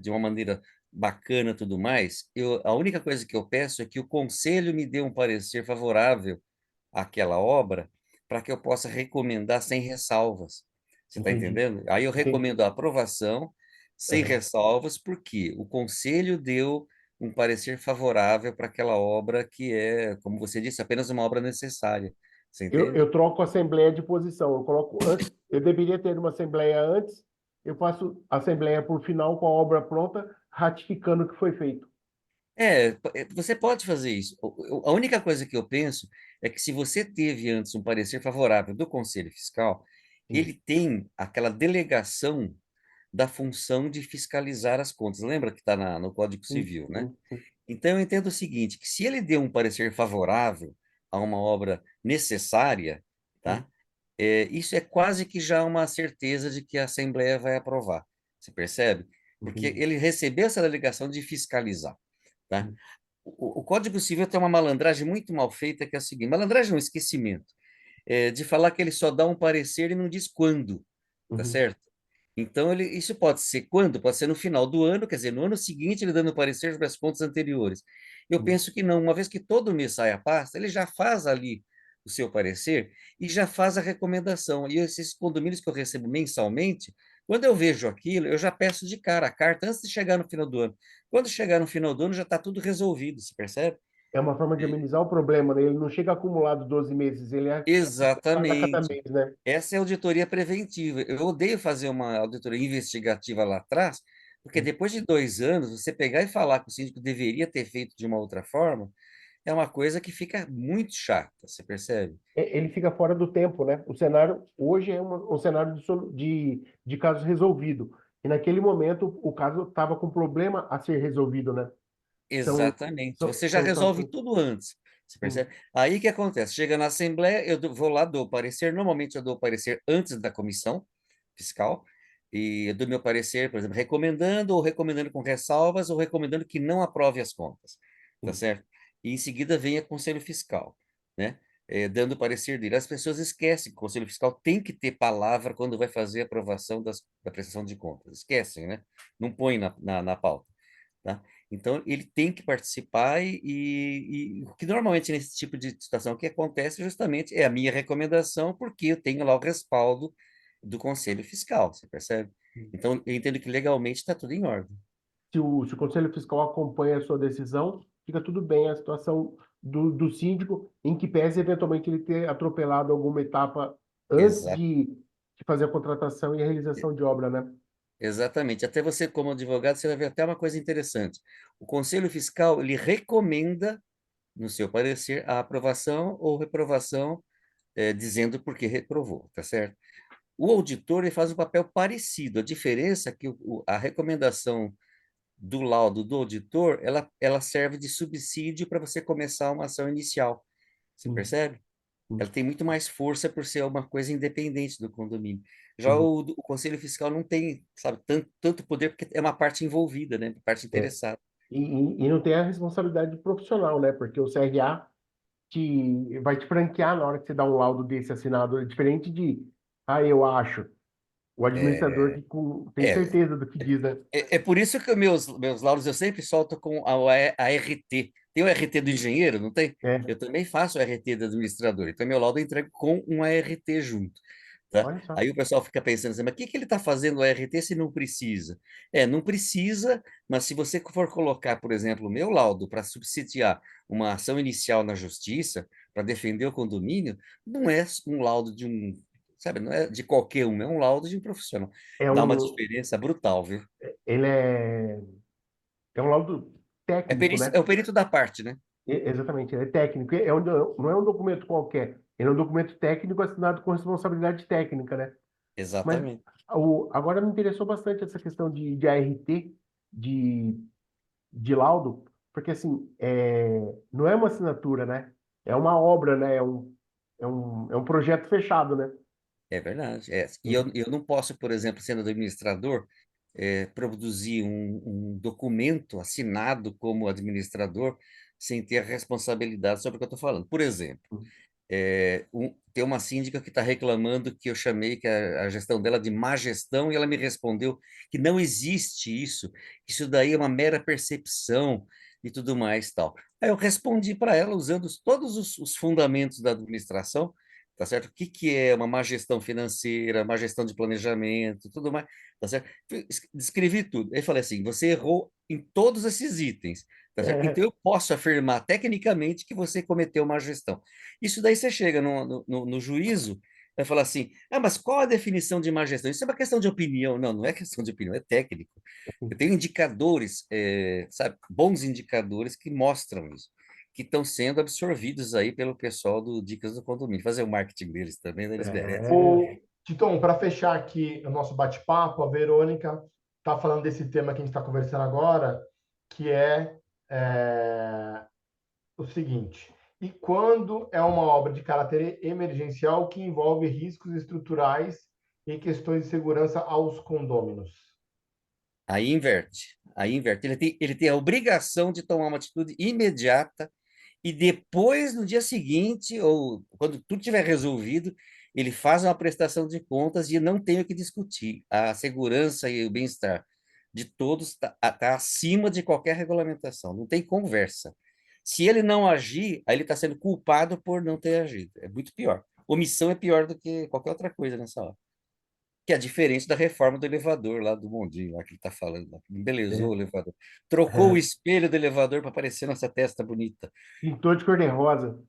de uma maneira bacana e tudo mais, a única coisa que eu peço é que o Conselho me dê um parecer favorável àquela obra para que eu possa recomendar sem ressalvas. Você está Entendi. entendendo? Aí eu Entendi. recomendo a aprovação sem Aham. ressalvas, porque o Conselho deu um parecer favorável para aquela obra que é, como você disse, apenas uma obra necessária. Você entende? Eu troco a assembleia de posição. Eu coloco antes, eu deveria ter uma assembleia antes, eu faço a assembleia por final com a obra pronta, ratificando o que foi feito. Você pode fazer isso. A única coisa que eu penso é que se você teve antes um parecer favorável do Conselho Fiscal, Sim. ele tem aquela delegação da função de fiscalizar as contas. Lembra que está no Código Sim, Civil, né? sim, sim. Então, eu entendo o seguinte, que se ele deu um parecer favorável a uma obra necessária, Sim. tá? Isso é quase que já uma certeza de que a Assembleia vai aprovar. Você percebe? Porque Entendi. ele recebeu essa delegação de fiscalizar, tá? Sim. O Código Civil tem uma malandragem muito mal feita, que é a seguinte, malandragem é um esquecimento, de falar que ele só dá um parecer e não diz quando, tá Uhum. certo? Então, isso pode ser quando? Pode ser no final do ano, quer dizer, no ano seguinte ele dando parecer sobre as contas anteriores. Eu Sim. penso que não, uma vez que todo mês sai a pasta, ele já faz ali o seu parecer e já faz a recomendação. E esses condomínios que eu recebo mensalmente, quando eu vejo aquilo, eu já peço de cara a carta antes de chegar no final do ano. Quando chegar no final do ano, já está tudo resolvido, você percebe? É uma forma de amenizar o problema, né? Ele não chega acumulado 12 meses, ele é a cada Exatamente. mês, né? Essa é a auditoria preventiva. Eu odeio fazer uma auditoria investigativa lá atrás, porque Sim. depois de 2 anos, você pegar e falar que o síndico deveria ter feito de uma outra forma, é uma coisa que fica muito chata, você percebe? Ele fica fora do tempo, né? O cenário hoje é um cenário de caso resolvido. E naquele momento o caso estava com problema a ser resolvido, né? São, Exatamente. Você já são resolve situações. tudo antes, você Sim. percebe? Aí o que acontece? Chega na Assembleia, vou lá, dou o parecer. Normalmente eu dou o parecer antes da comissão fiscal, e eu dou meu parecer, por exemplo, recomendando ou recomendando com ressalvas ou recomendando que não aprove as contas, tá Sim. certo? E em seguida vem o Conselho Fiscal, né? Dando o parecer dele. As pessoas esquecem que o Conselho Fiscal tem que ter palavra quando vai fazer a aprovação da prestação de contas. Esquecem, né? Não põe na pauta, tá? Então, ele tem que participar e o que normalmente nesse tipo de situação que acontece justamente é a minha recomendação, porque eu tenho lá o respaldo do Conselho Fiscal, você percebe? Então, eu entendo que legalmente está tudo em ordem. Se o Conselho Fiscal acompanha a sua decisão, fica tudo bem a situação do síndico, em que pese eventualmente ele ter atropelado alguma etapa antes Exa de fazer a contratação e a realização de obra, né? exatamente. Até você, como advogado, você vai ver até uma coisa interessante. O Conselho Fiscal, ele recomenda, no seu parecer, a aprovação ou reprovação, dizendo por que reprovou, tá certo? O auditor ele faz um papel parecido. A diferença é que a recomendação do laudo do auditor, ela serve de subsídio para você começar uma ação inicial. Você Sim, percebe? sim. Ela tem muito mais força por ser uma coisa independente do condomínio. Já Uhum. o Conselho Fiscal não tem, sabe, tanto poder, porque é uma parte envolvida, né? Parte É. interessada. E não tem a responsabilidade profissional, né? Porque o CRA vai te franquear na hora que você dá um laudo desse assinado. É diferente de, eu acho. O administrador É, tem é, certeza do que diz, né? é por isso que meus laudos eu sempre solto com a RT. Tem o RT do engenheiro, não tem? É, Eu também faço o RT do administrador. Então, meu laudo eu entrego com um ART junto, tá? olha só. Aí o pessoal fica pensando assim, mas o que ele está fazendo o ART se não precisa? Não precisa, mas se você for colocar, por exemplo, o meu laudo para subsidiar uma ação inicial na justiça, para defender o condomínio, não é um laudo de um sabe? Não é de qualquer um, é um laudo de um profissional. É Dá uma um, diferença brutal, viu? ele é um laudo técnico, né? É o perito da parte, né? Exatamente, ele é técnico. Não é um documento qualquer. Ele é um documento técnico assinado com responsabilidade técnica, né? Mas Exatamente. agora me interessou bastante essa questão de ART, de, de laudo, porque assim, não é uma assinatura, né? É uma obra, né? É um projeto fechado, né? É verdade. E Uhum. eu não posso, por exemplo, sendo administrador, produzir um documento assinado como administrador sem ter a responsabilidade sobre o que eu estou falando. Por exemplo, tem uma síndica que está reclamando que eu chamei que a gestão dela de má gestão e ela me respondeu que não existe isso, que isso daí é uma mera percepção e tudo mais tal. Aí eu respondi para ela usando todos os fundamentos da administração, tá certo? O que que é uma má gestão financeira, má gestão de planejamento, tudo mais, tá certo? Descrevi tudo. Aí falei assim, você errou em todos esses itens, tá certo? Então É, eu posso afirmar tecnicamente que você cometeu má gestão. Isso daí você chega no juízo, vai falar assim, mas qual a definição de má gestão? Isso é uma questão de opinião. Não, não é questão de opinião, é técnico. Eu tenho indicadores, sabe, bons indicadores que mostram isso, que estão sendo absorvidos aí pelo pessoal do Dicas do Condomínio. Fazer o marketing deles também, né, eles merecem. O Titon, para fechar aqui o nosso bate-papo, a Verônica está falando desse tema que a gente está conversando agora, que é o seguinte: e quando é uma obra de caráter emergencial que envolve riscos estruturais e questões de segurança aos condôminos? Aí inverte, aí inverte. Ele tem a obrigação de tomar uma atitude imediata e depois, no dia seguinte, ou quando tudo tiver resolvido, ele faz uma prestação de contas e não tem o que discutir. A segurança e o bem-estar de todos tá acima de qualquer regulamentação, não tem conversa. Se ele não agir, aí ele está sendo culpado por não ter agido. É muito pior. Omissão é pior do que qualquer outra coisa nessa hora. Que é diferente da reforma do elevador lá do Mondinho, lá que ele está falando. Lá, que embelezou o elevador. Trocou o é, espelho do elevador para aparecer nossa testa bonita. pintor de cor-de-rosa.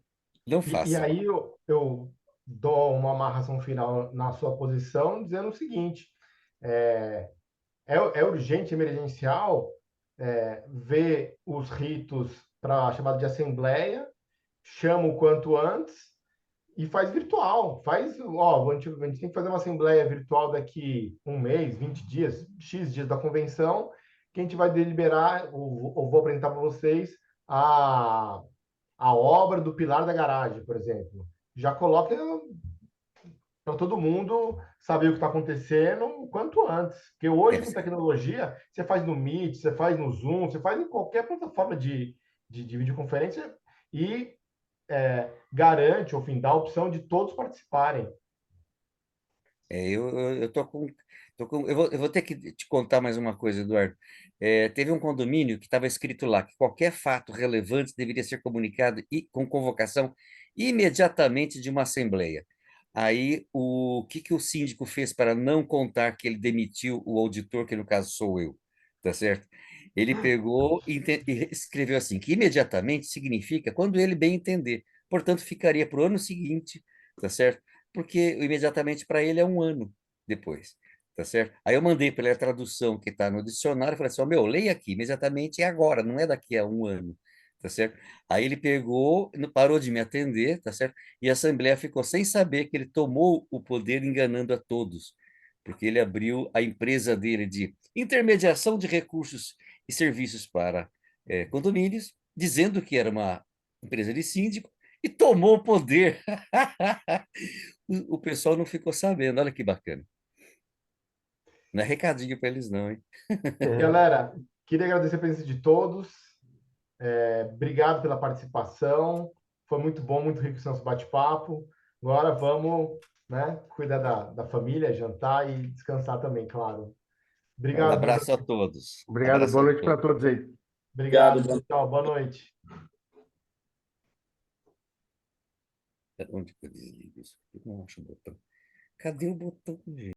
Não E façam. aí eu dou uma amarração final na sua posição, dizendo o seguinte: é, é urgente, emergencial, ver os ritos para a chamada de assembleia, chama o quanto antes e faz virtual. A gente tem que fazer uma assembleia virtual daqui um mês, 20 dias, X dias da convenção, que a gente vai deliberar, ou vou apresentar para vocês a, a obra do pilar da garagem, por exemplo. Já coloca para todo mundo saber o que está acontecendo o quanto antes. Porque hoje, Deve com ser. tecnologia, você faz no Meet, você faz no Zoom, você faz em qualquer plataforma de videoconferência e garante, ou fim, dá a opção de todos participarem. Eu eu vou ter que te contar mais uma coisa, Eduardo. Teve um condomínio que estava escrito lá que qualquer fato relevante deveria ser comunicado com convocação imediatamente de uma assembleia. Aí, o que que o síndico fez para não contar que ele demitiu o auditor, que no caso sou eu, tá certo? Ele pegou e escreveu assim, que imediatamente significa quando ele bem entender. Portanto, ficaria para o ano seguinte, tá certo? Porque imediatamente para ele é um ano depois, tá certo? Aí eu mandei para ele a tradução que está no dicionário, e falei assim, ó, meu, leia aqui, imediatamente é agora, não é daqui a um ano, tá certo? Aí ele pegou, parou de me atender, tá certo? E a Assembleia ficou sem saber que ele tomou o poder enganando a todos, porque ele abriu a empresa dele de intermediação de recursos e serviços para condomínios, dizendo que era uma empresa de síndico, e tomou o poder. O pessoal não ficou sabendo, olha que bacana. Não é recadinho para eles, não, hein? Galera, queria agradecer a presença de todos. Obrigado pela participação. Foi muito bom, muito rico esse nosso bate-papo. Agora vamos, né, cuidar da família, jantar e descansar também, claro. Obrigado, Abraço a professor. todos. Obrigado, Abraço boa a noite para todos. todos aí. Obrigado, Obrigado. tchau, boa noite. Onde que eu desligo isso? Eu não acho o botão. Cadê o botão, gente?